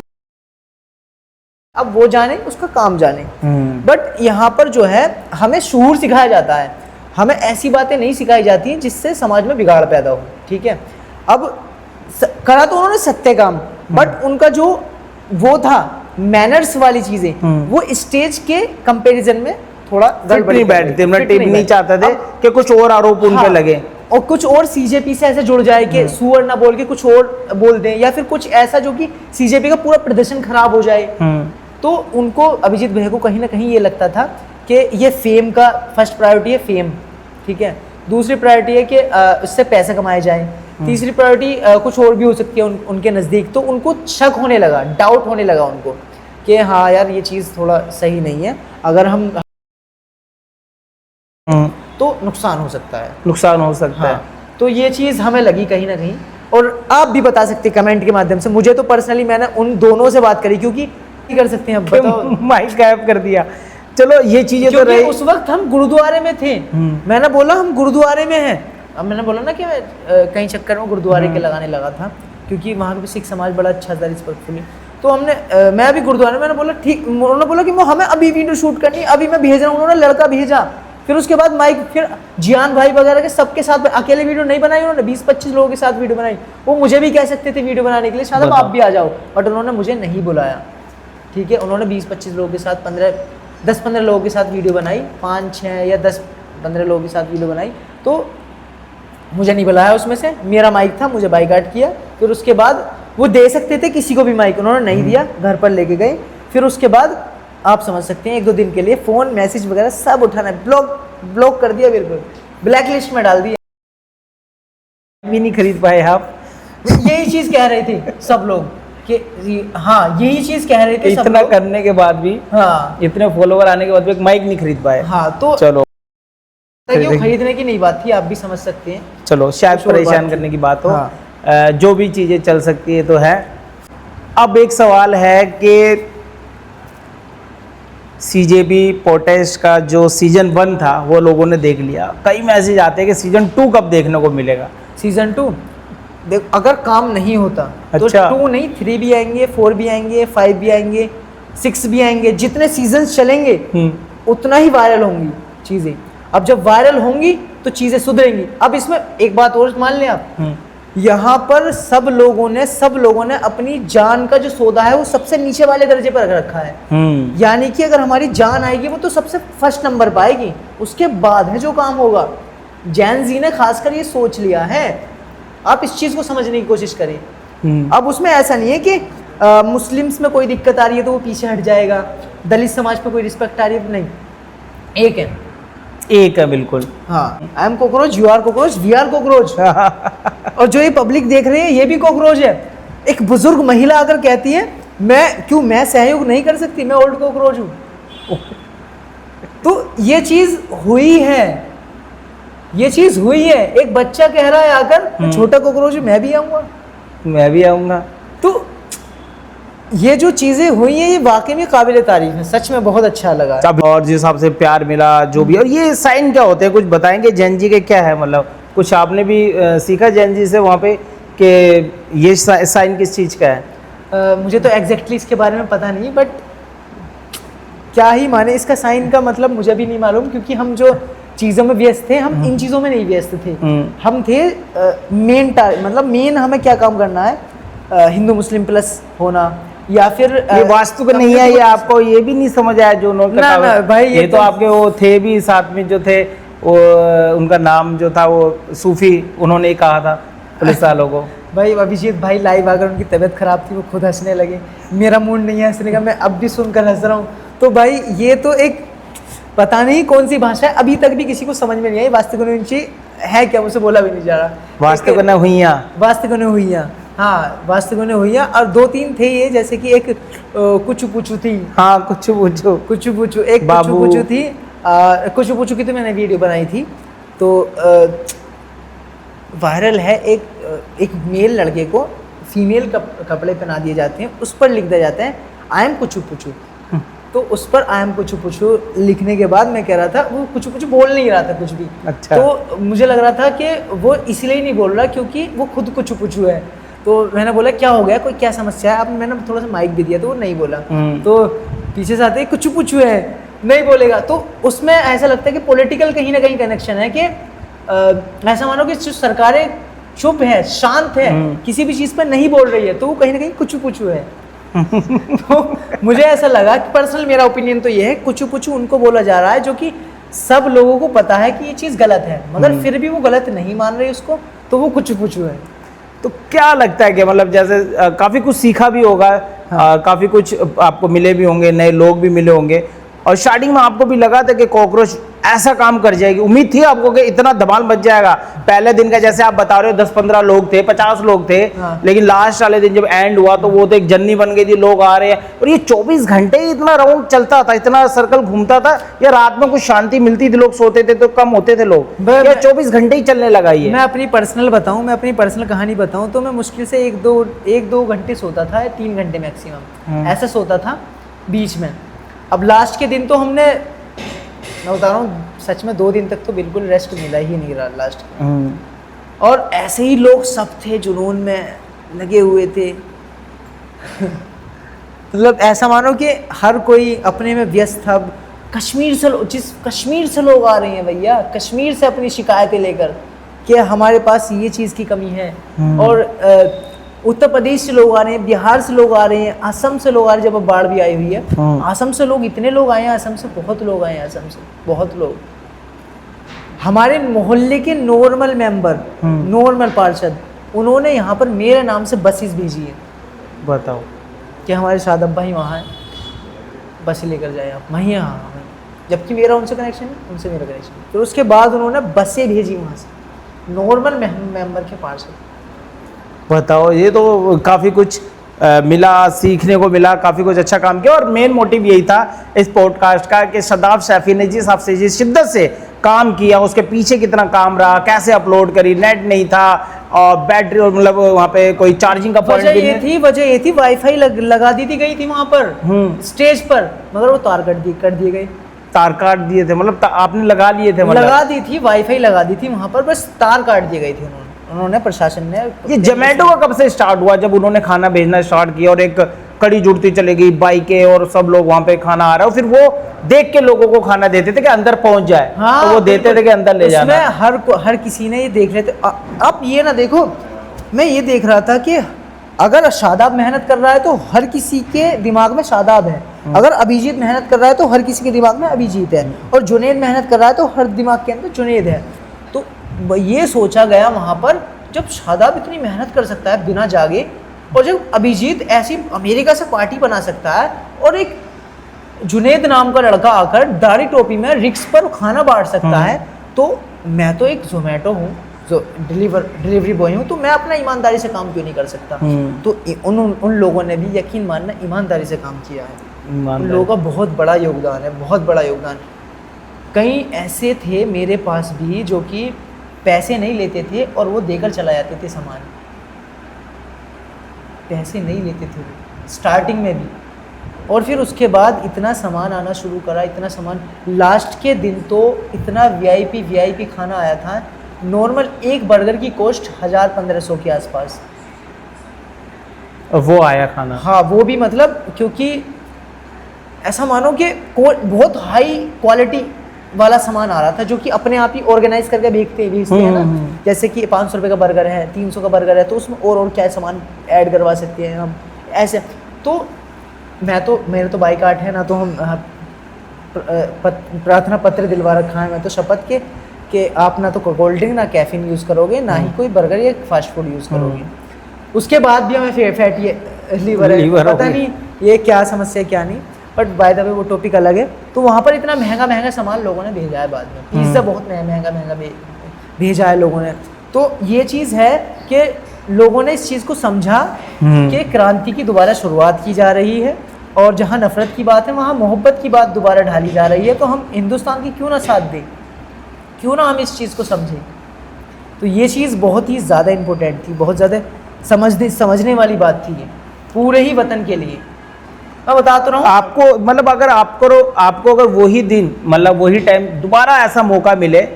A: अब वो जाने उसका काम जाने, बट यहाँ पर जो है हमें शुहूर सिखाया जाता है, हमें ऐसी बातें नहीं सिखाई जाती हैं जिससे समाज में बिगाड़ पैदा हो, ठीक है। अब करा तो उन्होंने सत्य काम, बट उनका जो वो था मैनर्स वाली चीजें, वो स्टेज के कंपैरिजन में थोड़ा
B: गड़बड़ी बैठते, नहीं चाहते थे कि कुछ और आरोप उन पे लगे
A: और कुछ और सीजेपी से ऐसे जुड़ जाए कि सुअर ना बोल के कुछ और बोल दें, या फिर कुछ ऐसा जो कि सीजेपी का पूरा प्रदर्शन खराब हो जाए। तो उनको, अभिजीत भैया को कहीं ना कहीं ये लगता था कि ये फेम का फर्स्ट प्रायोरिटी है, फेम, ठीक है, दूसरी प्रायोरिटी है कि इससे पैसा कमाया जाए, तीसरी प्रायोरिटी कुछ और भी हो सकती है उनके नज़दीक। तो उनको शक होने लगा, डाउट होने लगा उनको कि हाँ यार ये चीज़ थोड़ा सही नहीं है, अगर हम तो नुकसान हो सकता है,
B: नुकसान हो सकता है।
A: तो ये चीज़ हमें लगी कहीं ना कहीं, और आप भी बता सकते कमेंट के माध्यम से। मुझे तो पर्सनली मैंने उन दोनों से बात करी, क्योंकि कर सकते हैं, बताओ
B: माइक गायब कर दिया। चलो ये चीजें तो रही,
A: उस वक्त हम गुरुद्वारे में थे, मैंने बोला हम गुरुद्वारे में हैं, अब मैंने बोला ना कि मैं कहीं चक्कर में गुरुद्वारे के लगाने लगा था, क्योंकि वहाँ पे सिख समाज बड़ा अच्छा था, रिस्पेक्टफुली। तो हमने, मैं अभी गुरुद्वारे, मैंने बोला ठीक, उन्होंने बोला कि वो हमें अभी वीडियो शूट करनी है, अभी मैं भेज रहा हूँ, उन्होंने लड़का भेजा, फिर उसके बाद माइक, फिर जियान भाई वगैरह के सबके साथ, अकेले वीडियो नहीं बनाई उन्होंने, 20-25 लोगों के साथ वीडियो बनाई। वो मुझे भी कह सकते थे वीडियो बनाने के लिए, शायद आप भी आ जाओ, बट उन्होंने मुझे नहीं बुलाया, ठीक है। उन्होंने 20-25 लोगों के साथ, 10-15 लोगों के साथ वीडियो बनाई, 5-6 या 10-15 लोगों के साथ वीडियो बनाई, तो मुझे नहीं बुलाया उसमें से। मेरा माइक था, मुझे बाइकआउट किया। फिर उसके बाद वो दे सकते थे किसी को भी माइक, उन्होंने नहीं दिया, घर पर लेके गए। फिर उसके बाद आप समझ सकते हैं 1-2 दिन के लिए फ़ोन, मैसेज वगैरह सब उठाना, ब्लॉक कर दिया, बिल्कुल ब्लैक लिस्ट में डाल दिया,
B: भी नहीं खरीद पाए आप।
A: यही चीज़ कह रहे थे सब लोग कि हाँ, यही चीज़ कह रहे थे
B: इतना करने के बाद भी,
A: हाँ,
B: इतने फॉलोवर आने के बाद भी एक माइक नहीं खरीद पाए।
A: हाँ, तो
B: चलो
A: खरीदने की नहीं बात थी, आप भी समझ सकते हैं,
B: चलो शायद परेशान करने की बात हो। हाँ। जो भी चीज़ें चल सकती है तो है। अब एक सवाल है कि सीजेपी प्रोटेस्ट का जो सीजन 1 था वो लोगों ने देख लिया, कई मैसेज आते हैं कि सीजन 2 कब देखने को मिलेगा।
A: सीजन 2 देख, अगर काम नहीं होता तो 2 नहीं 3 भी आएंगे, 4 भी आएंगे, 5 भी आएंगे, 6 भी आएंगे, जितने सीजन्स चलेंगे उतना ही वायरल होंगी चीज़ें। अब जब वायरल होंगी तो चीज़ें सुधरेंगी। अब इसमें एक बात और मान लें आप, यहाँ पर सब लोगों ने अपनी जान का जो सौदा है वो सबसे नीचे वाले दर्जे पर रखा है। यानी कि अगर हमारी जान आएगी वो तो सबसे फर्स्ट नंबर पर आएगी, उसके बाद है जो काम होगा। जैन जी ने खासकर ये सोच लिया है, आप इस चीज़ को समझने की कोशिश करें। अब उसमें ऐसा नहीं है कि मुस्लिम्स में कोई दिक्कत आ रही है तो वो पीछे हट जाएगा, दलित समाज पे कोई रिस्पेक्ट आ रही है, नहीं, एक है।
B: एक है बिल्कुल।
A: हाँ, I am cockroach, you are cockroach, we are cockroach. और जो ये पब्लिक देख रही है ये भी कॉकरोच है। एक बुजुर्ग महिला अगर कहती है मैं सहयोग नहीं कर सकती, मैं ओल्ड कॉकरोच हूँ। तो ये चीज हुई है, ये चीज हुई है। एक बच्चा कह रहा है आकर छोटा कॉकरोच मैं भी आऊंगा,
B: मैं भी आऊंगा।
A: तो ये जो चीजें हुई हैं ये वाकई में काबिल तारीफ है, सच में बहुत अच्छा लगा।
B: और जिस हिसाब से प्यार मिला जो भी, और ये साइन क्या होते हैं कुछ बताएंगे जैन जी के, क्या है मतलब कुछ आपने भी सीखा जैन जी से वहाँ पे कि ये साइन किस चीज़ का है?
A: मुझे तो एग्जैक्टली इसके बारे में पता नहीं, बट क्या ही माने इसका साइन का मतलब मुझे भी नहीं मालूम, क्योंकि हम जो चीज़ों में व्यस्त थे हम इन चीज़ों में नहीं व्यस्त थे। हम थे मेन हमें क्या काम करना है, हिंदू मुस्लिम प्लस होना, या फिर
B: ये वास्तु का नहीं है, ये आपको ये भी नहीं समझ आया जो उन्होंने
A: ना भाई,
B: ये तो आपके वो थे भी साथ में जो थे, वो उनका नाम जो था वो सूफी, उन्होंने ही कहा था पुलिस वालों को।
A: भाई अभिजीत भाई लाइव आकर उनकी तबीयत खराब थी, वो खुद हंसने लगे, मेरा मूड नहीं है हंसने का, मैं अब भी सुनकर हंस रहा हूँ। तो भाई ये तो एक पता नहीं कौन सी भाषा है, अभी तक भी किसी को समझ में नहीं आई। वास्तुकनिची है क्या, मुझे बोला भी नहीं जा रहा।
B: वास्तुकन्या हुईया,
A: वास्तुकन्या हुईया, हाँ वास्तुकन्या हुईया। और 2-3 थे ये, जैसे कि एक कुछ पूछू थी,
B: हाँ कुछ पूछू,
A: एक कुछ पूछू थी, कुछ पूछू की तो मैंने वीडियो बनाई थी, तो वायरल है। एक मेल लड़के को फीमेल कपड़े पहना दिए जाते हैं, उस पर लिख दिया जाता है आई एम कुछ पूछू। तो उस पर आई एम कुछ पूछू लिखने के बाद मैं कह रहा था वो कुछ बोल नहीं रहा था कुछ भी।
B: अच्छा।
A: तो मुझे लग रहा था कि वो इसलिए नहीं बोल रहा क्योंकि वो खुद कुछ पूछू है। तो मैंने बोला क्या हो गया, कोई क्या समस्या है। अब मैंने थोड़ा सा माइक भी दिया तो वो नहीं बोला। तो पीछे से आते ही कुछ पूछू है, नहीं बोलेगा। तो उसमें ऐसा लगता है कि पॉलिटिकल कहीं ना कहीं कनेक्शन है, कि ऐसा मानो कि जो सरकारें चुप है, शांत है, किसी भी चीज़ पर नहीं बोल रही है, तो वो कहीं ना कहीं कुछ पूछू है। तो मुझे ऐसा लगा कि पर्सनल मेरा ओपिनियन तो ये है, कुछ उनको बोला जा रहा है जो कि सब लोगों को पता है कि ये चीज़ गलत है, मगर फिर भी वो गलत नहीं मान रहे उसको, तो वो कुछ है।
B: तो क्या लगता है कि मतलब जैसे काफ़ी कुछ सीखा भी होगा,
A: हाँ।
B: काफ़ी कुछ आपको मिले भी होंगे, नए लोग भी मिले होंगे, और स्टार्टिंग में आपको भी लगा था कि कॉकरोच ऐसा काम कर जाएगी? उम्मीद थी आपको कि इतना धमाल मच जाएगा? पहले दिन का जैसे आप बता रहे हो 10-15 लोग थे, 50 लोग थे,
A: हाँ।
B: लेकिन लास्ट वाले दिन जब एंड हुआ तो वो तो एक जर्नी बन गई थी, लोग आ रहे हैं। और ये 24 घंटे ही इतना राउंड चलता था, इतना सर्कल घूमता था, या रात में कुछ शांति मिलती थी, लोग सोते थे तो कम होते थे लोग, या 24 घंटे ही चलने लगा ये?
A: मैं अपनी पर्सनल कहानी बताऊं तो मैं मुश्किल से 1-2 घंटे सोता था, 3 घंटे मैक्सिमम ऐसा सोता था बीच में। अब लास्ट के दिन तो मैं बता रहा हूँ सच में 2 दिन तक तो बिल्कुल रेस्ट मिला ही नहीं रहा लास्ट। और ऐसे ही लोग सब थे, जुनून में लगे हुए थे। मतलब ऐसा मानो कि हर कोई अपने में व्यस्त था। कश्मीर से लोग आ रहे हैं भैया, कश्मीर से अपनी शिकायतें लेकर कि हमारे पास ये चीज़ की कमी है। और उत्तर प्रदेश से लोग आ रहे हैं, बिहार से लोग आ रहे हैं, असम से लोग आ रहे हैं, जब अब बाढ़ भी आई हुई है। असम से लोग, इतने लोग आए हैं, असम से बहुत लोग आए हैं, असम से बहुत लोग। हमारे मोहल्ले के नॉर्मल मेंबर, नॉर्मल पार्षद, उन्होंने यहाँ पर मेरे नाम से बसेस भेजी है।
B: बताओ
A: कि हमारे शादब भाई वहाँ हैं, बस लेकर जाए आप वहीं, यहाँ जबकि मेरा उनसे कनेक्शन है, उनसे मेरा कनेक्शन है। फिर उसके बाद उन्होंने बसें भेजी वहाँ से, नॉर्मल मेंबर के पार्षद।
B: बताओ, ये तो काफ़ी कुछ मिला, सीखने को मिला, काफ़ी कुछ अच्छा काम किया। और मेन मोटिव यही था इस पॉडकास्ट का कि शादाब सैफी ने जिस हिसाब से जिस शिद्दत से काम किया, उसके पीछे कितना काम रहा, कैसे अपलोड करी, नेट नहीं था और बैटरी, और मतलब वहाँ पे कोई चार्जिंग का पॉइंट भी नहीं।
A: वजह ये थी वाईफाई लगा दी थी, गई थी वहाँ पर स्टेज पर, मगर वो तार कर दिए गए।
B: तार काट दिए थे, मतलब आपने लगा लिए थे? मतलब
A: लगा दी थी, वाईफाई लगा दी थी वहाँ पर, बस तार काट दिए गए थे उन्होंने प्रशासन ने।
B: ये जोमेटो का कब से स्टार्ट हुआ, जब उन्होंने खाना भेजना स्टार्ट किया और एक कड़ी जुड़ती चली गई, बाइकें और सब लोग वहाँ पे खाना आ रहा है, फिर वो देख के लोगों को खाना देते थे कि अंदर पहुंच जाए।
A: हाँ,
B: तो वो देते थे कि अंदर ले जाना।
A: हर किसी ने ये देख रहे थे। अब ये ना देखो, मैं ये देख रहा था कि अगर शादाब मेहनत कर रहा है तो हर किसी के दिमाग में शादाब है, अगर अभिजीत मेहनत कर रहा है तो हर किसी के दिमाग में अभिजीत है, और जुनैद मेहनत कर रहा है तो हर दिमाग के अंदर जुनैद है। तो ये सोचा गया वहाँ पर, जब शादाब इतनी मेहनत कर सकता है बिना जागे, और जब अभिजीत ऐसी अमेरिका से पार्टी बना सकता है, और एक जुनेद नाम का लड़का आकर दाढ़ी टोपी में रिक्स पर खाना बांट सकता है, तो मैं तो एक जोमेटो हूँ, जो डिलीवरी बॉय हूँ, तो मैं अपना ईमानदारी से काम क्यों नहीं कर सकता। तो उन लोगों ने भी यकीन मानना ईमानदारी से काम किया है। उन लोगों का बहुत बड़ा योगदान है, बहुत बड़ा योगदान। कई ऐसे थे मेरे पास भी जो कि पैसे नहीं लेते थे और वो देकर चला जाते थे सामान, पैसे नहीं लेते थे स्टार्टिंग में भी, और फिर उसके बाद इतना सामान आना शुरू करा, इतना सामान, लास्ट के दिन तो इतना वीआईपी खाना आया था। नॉर्मल एक बर्गर की कॉस्ट 1000-1500 के आसपास,
B: वो आया खाना।
A: हाँ, वो भी मतलब क्योंकि ऐसा मानो कि बहुत हाई क्वालिटी वाला सामान आ रहा था, जो कि अपने आप ही ऑर्गेनाइज करके बेचते हैं ना। जैसे कि 500 रुपये का बर्गर है, 300 का बर्गर है, तो उसमें और क्या सामान ऐड करवा सकते हैं हम, ऐसे। तो मेरे तो बाइकाट है ना, तो हम प्रार्थना पत्र दिलवा रखा है मैं तो शपथ के कि आप ना तो कोल्ड ड्रिंक ना कैफीन यूज़ करोगे, ना ही कोई बर्गर या फास्ट फूड यूज़ करोगे। उसके बाद भी हमें फैटी लीवर है, पता नहीं ये क्या समस्या क्या नहीं, बट बाय द वे वो टॉपिक अलग है। तो वहाँ पर इतना महंगा सामान लोगों ने भेजा है, बाद में पिज़्ज़ा बहुत महंगा भेजा है लोगों ने। तो ये चीज़ है कि लोगों ने इस चीज़ को समझा कि क्रांति की दोबारा शुरुआत की जा रही है, और जहाँ नफ़रत की बात है वहाँ मोहब्बत की बात दोबारा ढाली जा रही है। तो हम हिंदुस्तान की क्यों ना साथ दें, क्यों ना हम इस चीज़ को समझें। तो ये चीज़ बहुत ही ज़्यादा इम्पोर्टेंट थी, बहुत ज़्यादा समझने वाली बात थी ये पूरे ही वतन के लिए। मैं बता तो रहा हूँ
B: आपको, मतलब अगर आपको अगर वही दिन, मतलब वही टाइम दोबारा ऐसा मौका मिले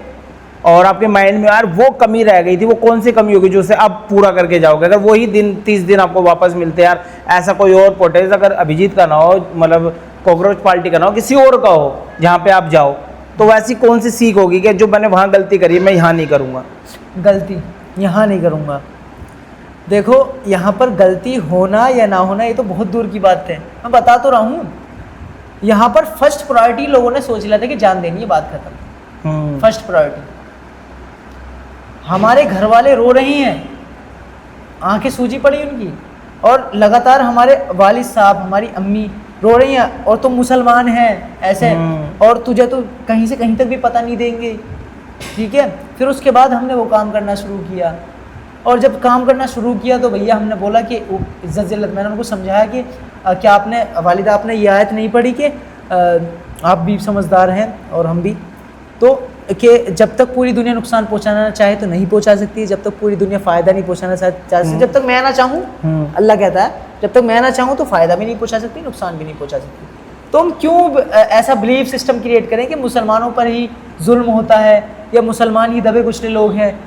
B: और आपके माइंड में यार वो कमी रह गई थी, वो कौन सी कमी होगी जो उसे अब पूरा करके जाओगे, अगर वही दिन 30 दिन आपको वापस मिलते यार, ऐसा कोई और प्रोटेस्ट अगर अभिजीत का ना हो, मतलब कॉकरोच पार्टी का ना हो, किसी और का हो जहाँ पे आप जाओ, तो वैसी कौन सी सीख होगी कि जो मैंने वहाँ गलती करी मैं यहाँ नहीं करूँगा,
A: गलती यहाँ नहीं करूँगा। देखो, यहाँ पर गलती होना या ना होना ये तो बहुत दूर की बात है, मैं बता तो रहा हूँ। यहाँ पर फर्स्ट प्रायोरिटी लोगों ने सोच लिया था कि जान देनी है, बात खत्म। फर्स्ट प्रायोरिटी, हमारे घर वाले रो रही हैं, आंखें सूजी पड़ी उनकी, और लगातार हमारे वालिद साहब, हमारी अम्मी रो रही हैं, और तुम मुसलमान हैं ऐसे, और तुझे तो कहीं से कहीं तक भी पता नहीं देंगे, ठीक है। फिर उसके बाद हमने वो काम करना शुरू किया, और जब काम करना शुरू किया तो भैया हमने बोला कि इज्जत जिल्लत, मैंने उनको समझाया कि क्या आपने वालिदा आपने ये आयत नहीं पढ़ी कि आप भी समझदार हैं और हम भी, तो कि जब तक पूरी दुनिया नुकसान पहुंचाना चाहे तो नहीं पहुंचा सकती, जब तक पूरी दुनिया फ़ायदा नहीं पहुंचाना चाहती, जब तक मैं ना चाहूँ, अल्लाह कहता है जब तक मैं ना चाहूँ तो फ़ायदा भी नहीं पहुंचा सकती, नुकसान भी नहीं पहुंचा सकती। तो हम क्यों ऐसा बिलीफ सिस्टम क्रिएट करें कि मुसलमानों पर ही जुल्म होता है या मुसलमान ही दबे कुचले लोग हैं।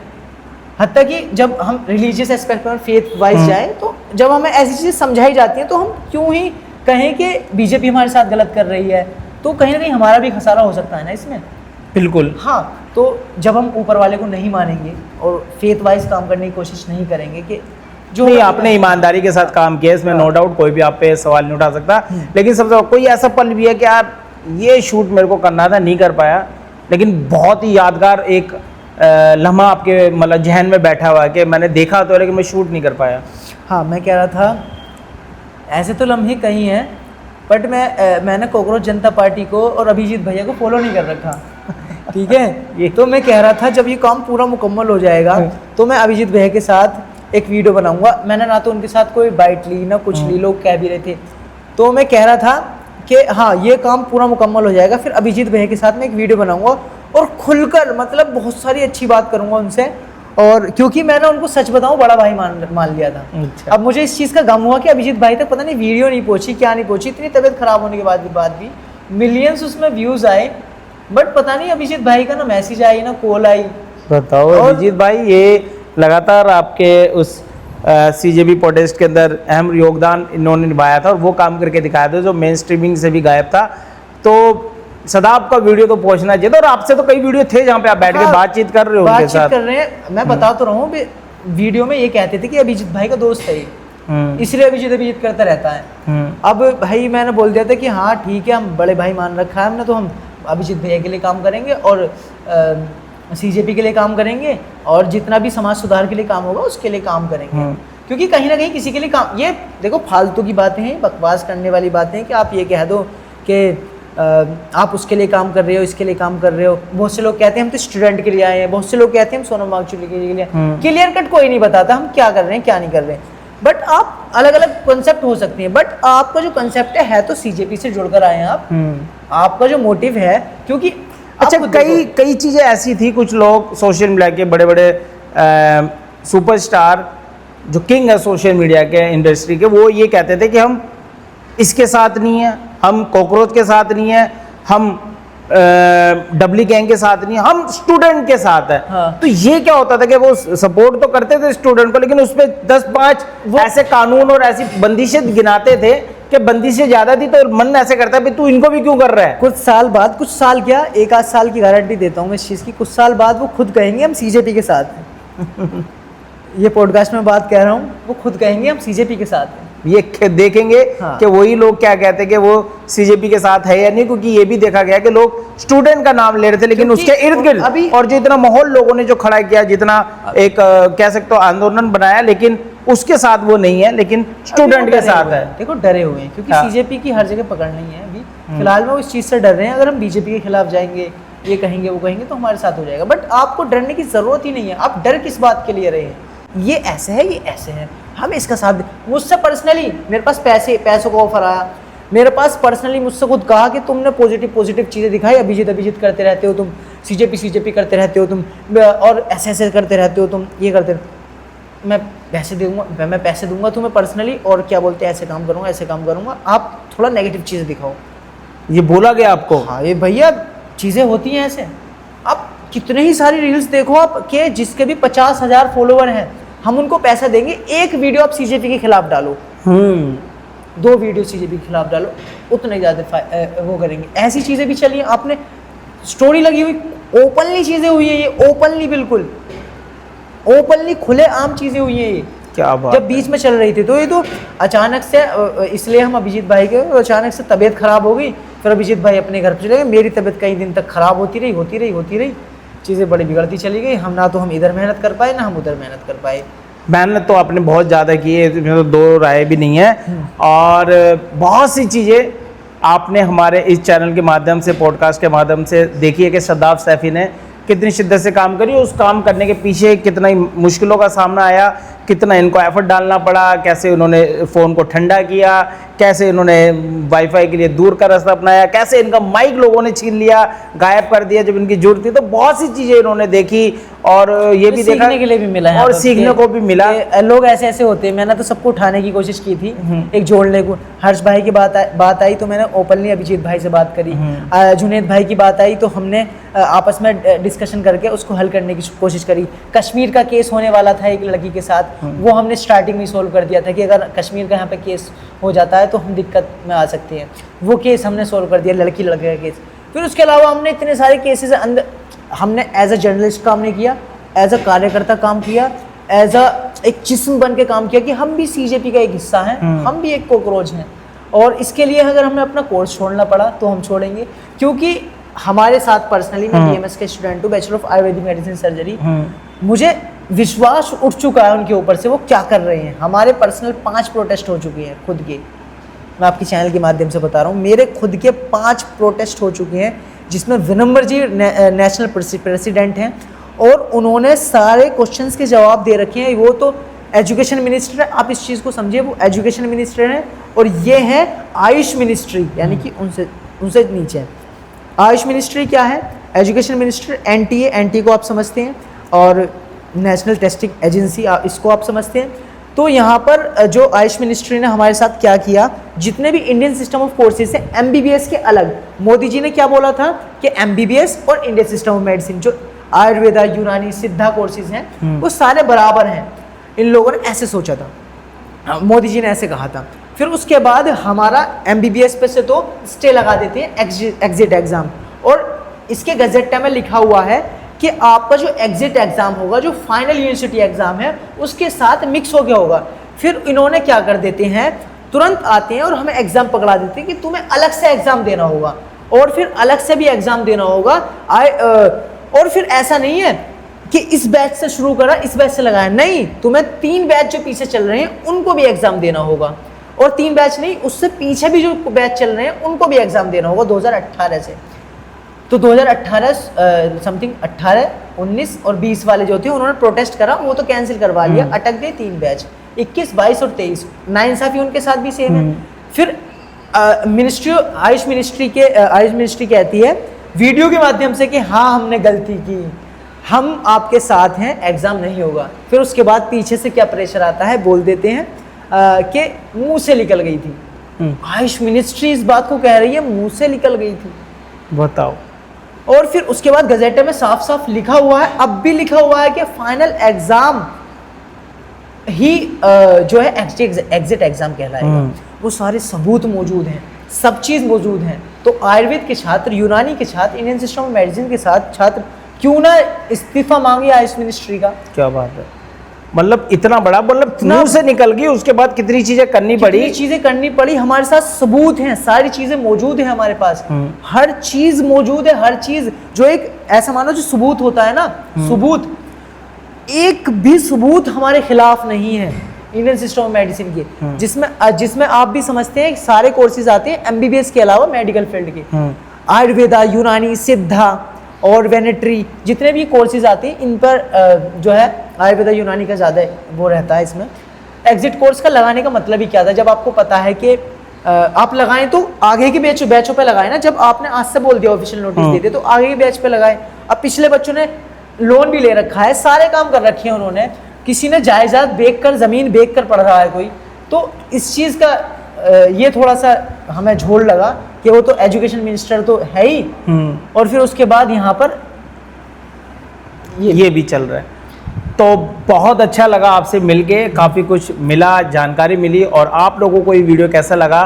A: हत्ता कि जब हम रिलीजियस एस्पेक्ट पर फेथ वाइज जाए, तो जब हमें ऐसी चीज़ें समझाई जाती हैं तो हम क्यों ही कहें कि बीजेपी हमारे साथ गलत कर रही है, तो कहीं ना कहीं हमारा भी खसारा हो सकता है ना इसमें।
B: बिल्कुल,
A: हाँ, तो जब हम ऊपर वाले को नहीं मानेंगे और फेथ वाइज काम करने की कोशिश नहीं करेंगे कि
B: जो नहीं, आपने ईमानदारी के साथ काम किया, इसमें नो डाउट, कोई भी आप पे सवाल नहीं उठा सकता। लेकिन सबसे कोई ऐसा पल भी है कि यार ये शूट मेरे को करना था, नहीं कर पाया, लेकिन बहुत ही यादगार एक लम्हा आपके मतलब जहन में बैठा हुआ है कि मैंने देखा तो लेकिन मैं शूट नहीं कर पाया।
A: हाँ, मैं कह रहा था ऐसे तो लम्हे कहीं हैं, बट मैंने कॉकरोच जनता पार्टी को और अभिजीत भैया को फॉलो नहीं कर रखा, ठीक है। ये तो मैं कह रहा था जब ये काम पूरा मुकम्मल हो जाएगा तो मैं अभिजीत भैया के साथ एक वीडियो बनाऊंगा। मैंने ना तो उनके साथ कोई बाइट ली ना कुछ ली, लोग कह भी रहे थे, तो मैं कह रहा था कि हाँ ये काम पूरा मुकम्मल हो जाएगा, फिर अभिजीत भैया के साथ मैं एक वीडियो बनाऊंगा और खुलकर मतलब बहुत सारी अच्छी बात करूंगा उनसे, और क्योंकि मैंने उनको सच बताऊं बड़ा भाई मान लिया था।
B: अच्छा।
A: अब मुझे इस चीज़ का गम हुआ कि अभिजीत भाई तक पता नहीं वीडियो नहीं पहुंची, क्या नहीं पहुंची, इतनी तबीयत खराब होने के बाद भी मिलियंस उसमें व्यूज़ आए, बट पता नहीं अभिजीत भाई का ना मैसेज आई ना कॉल आई।
B: बताओ अभिजीत भाई, ये लगातार आपके उस सीजेबी प्रोटेस्ट के अंदर अहम योगदान इन्होंने निभाया था और वो काम करके दिखाया था जो मेन स्ट्रीमिंग से भी गायब था। तो सदा आपका वीडियो तो पहुंचना चाहिए था, और आपसे तो कई वीडियो थे जहाँ पे आप बैठ के बातचीत कर रहे हो उनके साथ।
A: बातचीत कर रहे हैं, मैं बता तो रहा हूँ, वीडियो में ये कहते थे कि अभिजीत भाई का दोस्त है, इसलिए अभिजीत करता रहता है। अब भाई मैंने बोल दिया था कि हाँ ठीक है, हम बड़े भाई मान रखा है हमने, तो हम अभिजीत भैया के लिए काम करेंगे और सीजेपी के लिए काम करेंगे, और जितना भी समाज सुधार के लिए काम होगा उसके लिए काम करेंगे। क्योंकि कहीं ना कहीं किसी के लिए काम, ये देखो फालतू की बातें हैं, बकवास करने वाली बातें हैं कि आप ये कह दो कि आप उसके लिए काम कर रहे हो, इसके लिए काम कर रहे हो। बहुत से लोग कहते हैं हम तो स्टूडेंट के लिए आए हैं, बहुत से लोग कहते हैं हम सोनम वांगचुक के लिए। क्लियर कट कोई नहीं बताता हम क्या कर रहे हैं क्या नहीं कर रहे हैं, बट आप अलग अलग कंसेप्ट हो सकते हैं, बट आपका जो कंसेप्ट है तो सीजेपी से जुड़कर आए हैं आप। आपका जो मोटिव है, क्योंकि
B: अच्छा कई चीजें ऐसी थी, कुछ लोग सोशल मीडिया के बड़े बड़े सुपरस्टार जो किंग है सोशल मीडिया के इंडस्ट्री के, वो ये कहते थे कि हम इसके साथ नहीं है, हम कॉकरोच के साथ नहीं है, हम डबली गैंग के साथ नहीं है, हम स्टूडेंट के साथ है।
A: हाँ।
B: तो ये क्या होता था कि वो सपोर्ट तो करते थे स्टूडेंट को, लेकिन उसपे 10-5 ऐसे कानून और ऐसी बंदिशें गिनाते थे कि बंदिशें ज्यादा थी, तो मन ऐसे करता है तू इनको भी क्यों कर रहा है।
A: कुछ साल बाद, कुछ साल क्या, 1-8 साल की गारंटी देता हूँ मैं इस चीज़ की, कुछ साल बाद वो खुद कहेंगे हम सीजेपी के साथ हैं। ये पॉडकास्ट में बात कह रहा हूँ, वो खुद कहेंगे हम सीजेपी के साथ हैं।
B: ये देखेंगे
A: हाँ।
B: कि वही लोग क्या कहते हैं कि वो सीजेपी के साथ है या नहीं, क्योंकि ये भी देखा गया कि लोग स्टूडेंट का नाम ले रहे थे, लेकिन उसके इर्द गिर्द
A: अभी
B: और जो इतना माहौल लोगों ने जो खड़ा किया, जितना एक कह सकते हो आंदोलन बनाया, लेकिन उसके साथ वो नहीं है, लेकिन स्टूडेंट के साथ है।
A: देखो डरे हुए हैं, क्योंकि
B: हाँ।
A: सीजेपी की हर जगह पकड़ नहीं है अभी फिलहाल में, वो इस चीज़ से डर रहे हैं। अगर हम बीजेपी के खिलाफ जाएंगे, ये कहेंगे वो कहेंगे, तो हमारे साथ हो जाएगा। बट आपको डरने की जरूरत ही नहीं है। आप डर किस बात के लिए रहे हैं? ये ऐसे है, ये ऐसे है, हम इसका साथ। मुझसे पर्सनली मेरे पास पैसों का ऑफर आया, मेरे पास पर्सनली मुझसे खुद कहा कि तुमने पॉजिटिव चीज़ें दिखाई, अभिजीत करते रहते हो तुम, सीजेपी करते रहते हो तुम, और ऐसे करते रहते हो तुम, ये करते रहते। मैं पैसे दूंगा तुम्हें पर्सनली, और क्या बोलते हैं, ऐसे काम करूँगा, आप थोड़ा नेगेटिव चीज़ें दिखाओ।
B: ये बोला गया आपको?
A: हाँ, ये भैया चीज़ें होती हैं ऐसे। आप कितने ही सारी रील्स देखो आप के जिसके भी 50,000 फॉलोवर हैं, हम उनको पैसा देंगे। एक वीडियो आप सीजेपी के खिलाफ डालो, 2 वीडियो सीजेपी के खिलाफ डालो, उतने ज़्यादा वो करेंगे। ऐसी चीज़ें भी चली हैं, आपने स्टोरी लगी हुई, ओपनली चीज़ें हुई है, ये ओपनली, बिल्कुल ओपनली खुले आम चीज़ें हुई हैं ये।
B: क्या बात
A: जब बीच में चल रही थी, तो ये तो अचानक से, इसलिए हम अभिजीत भाई के, अचानक से तबीयत खराब हो गई, फिर अभिजीत भाई अपने घर पे चले गए। मेरी तबीयत कई दिन तक खराब होती रही, चीज़ें बड़ी बिगड़ती चली गई। हम इधर मेहनत कर पाए, ना हम उधर मेहनत कर पाए।
B: मेहनत तो आपने बहुत ज़्यादा की है, इसमें तो दो राय भी नहीं है। और बहुत सी चीज़ें आपने हमारे इस चैनल के माध्यम से, पॉडकास्ट के माध्यम से देखी है कि शादाब सैफी ने कितनी शिद्दत से काम करी, उस काम करने के पीछे कितना ही मुश्किलों का सामना आया, कितना इनको एफर्ट डालना पड़ा, कैसे उन्होंने फ़ोन को ठंडा किया, कैसे इन्होंने वाईफाई के लिए दूर का रास्ता अपनाया, कैसे इनका माइक लोगों ने छीन लिया, गायब कर दिया जब इनकी जरूरत थी। तो बहुत सी चीज़ें इन्होंने देखी, और ये भी देखा,
A: सीखने के लिए भी मिला है,
B: और सीखने को भी मिला।
A: लोग ऐसे होते हैं, मैंने तो सबको उठाने की कोशिश की थी, एक जोड़ने को। हर्ष भाई की बात आई तो मैंने ओपनली अभिजीत भाई से बात करी, जुनेद भाई की बात आई तो हमने आपस में डिस्कशन करके उसको हल करने की कोशिश करी। कश्मीर का केस होने वाला था एक लड़की के साथ, वो हमने स्टार्टिंग में सोल्व कर दिया था कि अगर कश्मीर का यहाँ पे केस हो जाता है तो हम दिक्कत में आ सकते हैं। वो केस हमने सोल्व कर दिया, लड़की लड़के का केस। फिर उसके अलावा हमने इतने सारे केसेस अंदर, हमने एज अ जर्नलिस्ट काम नहीं किया, एज अ कार्यकर्ता काम किया, एज अ एक जिस्म बन के काम किया कि हम भी सीजेपी का एक हिस्सा हैं, हम भी एक कॉकरोच हैं। और इसके लिए अगर हमें अपना कोर्स छोड़ना पड़ा तो हम छोड़ेंगे, क्योंकि हमारे साथ पर्सनली, मैं बीएमएस के स्टूडेंट हूँ, bachelor of Ayurvedic medicine surgery, मुझे विश्वास उठ चुका है उनके ऊपर से, वो क्या कर रहे हैं। हमारे पर्सनल 5 प्रोटेस्ट हो चुके हैं खुद के, मैं आपके चैनल के माध्यम से बता रहा हूँ, मेरे खुद के 5 प्रोटेस्ट हो चुके हैं, जिसमें विनम्र जी नेशनल प्रेसिडेंट हैं, और उन्होंने सारे क्वेश्चंस के जवाब दे रखे हैं। वो तो एजुकेशन मिनिस्टर है, आप इस चीज़ को समझिए, वो एजुकेशन मिनिस्टर हैं, और ये है आयुष मिनिस्ट्री, यानी कि उनसे नीचे है। आयुष मिनिस्ट्री क्या है, एजुकेशन मिनिस्टर एनटीए, एनटीए को आप समझते हैं, और नेशनल टेस्टिंग एजेंसी, इसको आप समझते हैं। तो यहाँ पर जो आयुष मिनिस्ट्री ने हमारे साथ क्या किया, जितने भी इंडियन सिस्टम ऑफ कोर्सेज हैं एमबीबीएस के अलग, मोदी जी ने क्या बोला था कि एमबीबीएस और इंडियन सिस्टम ऑफ मेडिसिन, जो आयुर्वेदा, यूनानी, सिद्धा कोर्सेज हैं, वो सारे बराबर हैं। इन लोगों ने ऐसे सोचा था, मोदी जी ने ऐसे कहा था। फिर उसके बाद हमारा एमबीबीएस पे से तो स्टे लगा देते हैं एग्जिट एग्ज़ाम, और इसके गजेट में लिखा हुआ है कि आपका जो एग्जिट एग्ज़ाम होगा, जो फाइनल यूनिवर्सिटी एग्ज़ाम है, उसके साथ मिक्स हो गया होगा। फिर इन्होंने क्या कर देते हैं, तुरंत आते हैं और हमें एग्ज़ाम पकड़ा देते हैं कि तुम्हें अलग से एग्ज़ाम देना होगा, और फिर अलग से भी एग्ज़ाम देना होगा। और फिर ऐसा नहीं है कि इस बैच से शुरू करा, इस बैच से लगाया, नहीं, तुम्हें 3 बैच जो पीछे चल रहे हैं उनको भी एग्ज़ाम देना होगा। और 3 बैच नहीं, उससे पीछे भी जो बैच चल रहे हैं उनको भी एग्ज़ाम देना होगा 2018 से। तो 2018 समथिंग 18, 19 और 20 वाले जो थे उन्होंने प्रोटेस्ट करा, वो तो कैंसिल करवा लिया, अटक गए 3 बैच 21, 22 और 23। नाइंसाफ़ी उनके साथ भी सेम है। फिर आयुष मिनिस्ट्री कहती है वीडियो के माध्यम से कि हाँ हमने गलती की, हम आपके साथ हैं, एग्ज़ाम नहीं होगा। फिर उसके बाद पीछे से क्या प्रेशर आता है, बोल देते हैं कि मुंह से निकल गई थी। आयुष मिनिस्ट्री इस बात को कह रही है मुंह से निकल गई थी,
B: बताओ।
A: और फिर उसके बाद गजेटे में साफ साफ लिखा हुआ है, अब भी लिखा हुआ है कि फाइनल एग्जाम ही जो है एग्जिट एग्जाम कहलाएगा। वो सारे सबूत मौजूद हैं, सब चीज़ मौजूद हैं। तो आयुर्वेद के छात्र, यूनानी के छात्र, इंडियन सिस्टम ऑफ मेडिसिन के साथ छात्र क्यों ना इस्तीफा मांगे आयुष मिनिस्ट्री का।
B: क्या बात है, मतलब इतना बड़ा, मतलब मुंह से निकल गई, उसके बाद कितनी चीजें करनी पड़ी, हमारे साथ सबूत हैं, सारी चीजें मौजूद हैं हमारे पास, हर चीज मौजूद है, हर चीज जो एक ऐसा मानो जो सबूत होता है ना, सबूत, एक भी सबूत हमारे खिलाफ नहीं है इंडियन सिस्टम ऑफ मेडिसिन के, जिसमें आप भी समझते हैं सारे कोर्सेज आते हैं एमबीबीएस के अलावा मेडिकल फील्ड के, आयुर्वेदा, यूनानी, सिद्धा और वेनेटरी, जितने भी कोर्सेज आते हैं इन पर जो है आयुर्वेदा यूनानी का ज़्यादा वो रहता है। इसमें एग्जिट कोर्स का लगाने का मतलब ही क्या था, जब आपको पता है कि आप लगाएं तो आगे के बैचों पे लगाएं ना, जब आपने आज से बोल दिया ऑफिशियल नोटिस दे दिया तो आगे के बैच पे लगाएं। अब पिछले बच्चों ने लोन भी ले रखा है, सारे काम कर रखे हैं उन्होंने, किसी ने जायदाद बेच कर, ज़मीन बेच कर पढ़ रहा है कोई, तो इस चीज़ का ये थोड़ा सा हमें झोल लगा कि वो तो एजुकेशन मिनिस्टर तो है ही, और फिर उसके बाद यहाँ पर ये भी चल रहा है। तो बहुत अच्छा लगा आपसे मिलके, काफ़ी कुछ मिला, जानकारी मिली। और आप लोगों को ये वीडियो कैसा लगा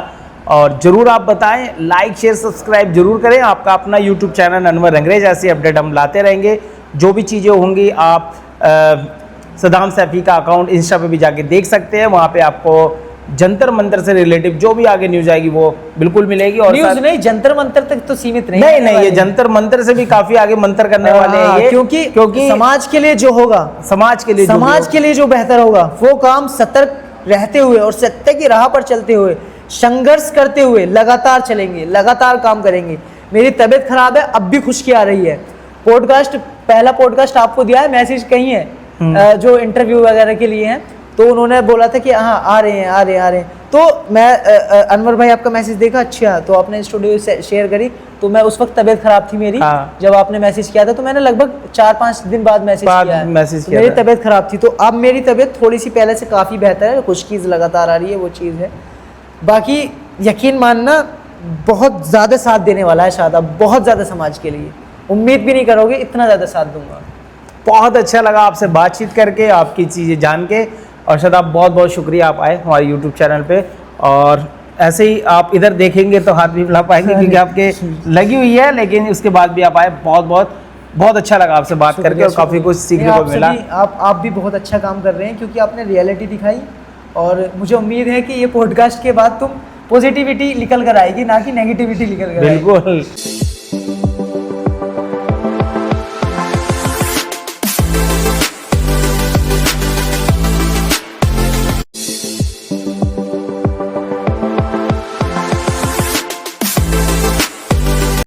B: और ज़रूर आप बताएं, लाइक शेयर सब्सक्राइब जरूर करें। आपका अपना यूट्यूब चैनल अनवर अंग्रेज, ऐसी अपडेट हम लाते रहेंगे। जो भी चीज़ें होंगी आप सदाम सैफी का अकाउंट इंस्टा पे भी जाके देख सकते हैं, वहाँ पे आपको जंतर मंतर से रिलेटिव जो भी आगे न्यूज आएगी वो बिल्कुल मिलेगी। और
A: न्यूज नहीं, जंतर मंतर तक तो सीमित नहीं,
B: नहीं ये जंतर मंतर से भी काफी आगे मंतर करने वाले हैं ये,
A: क्योंकि समाज के लिए जो होगा, समाज के लिए जो बेहतर होगा, वो काम सतर्क रहते हुए और सत्य की राह पर चलते हुए, संघर्ष करते हुए लगातार चलेंगे, लगातार काम करेंगे। मेरी तबीयत खराब है, अब भी खुशकी आ रही है। पॉडकास्ट, पहला पॉडकास्ट आपको दिया है, मैसेज कहीं है जो इंटरव्यू वगैरह के लिए हैं, तो उन्होंने बोला था कि हाँ आ रहे हैं। तो मैं अनवर भाई आपका मैसेज देखा, अच्छा, तो आपने स्टूडियो से शेयर करी, तो मैं उस वक्त तबीयत खराब थी मेरी, जब आपने मैसेज किया था, तो मैंने लगभग 4-5 दिन बाद मैसेज किया है, तो मेरी तबीयत खराब थी। तो अब मेरी तबीयत थोड़ी सी पहले से काफ़ी बेहतर है, खुशकी लगातार आ रही है, वो चीज़ है। बाकी यकीन मानना बहुत ज़्यादा साथ देने वाला है शादाब, बहुत ज़्यादा समाज के लिए, उम्मीद भी नहीं करोगे इतना ज़्यादा साथ दूंगा।
B: बहुत अच्छा लगा आपसे बातचीत करके, आपकी चीज़ें जान के। और शादाब बहुत बहुत शुक्रिया आप आए हमारे यूट्यूब चैनल पे, और ऐसे ही आप इधर देखेंगे तो हाथ भी मिला पाएंगे क्योंकि आपके लगी हुई है, लेकिन उसके बाद भी आप आए। बहुत अच्छा लगा आपसे बात करके और काफ़ी कुछ सीखने को मिला।
A: आप भी बहुत अच्छा काम कर रहे हैं क्योंकि आपने रियलिटी दिखाई, और मुझे उम्मीद है कि ये पॉडकास्ट के बाद तुम पॉजिटिविटी निकल कर आएगी, ना कि नेगेटिविटी निकल कर आएगी।
B: बिल्कुल।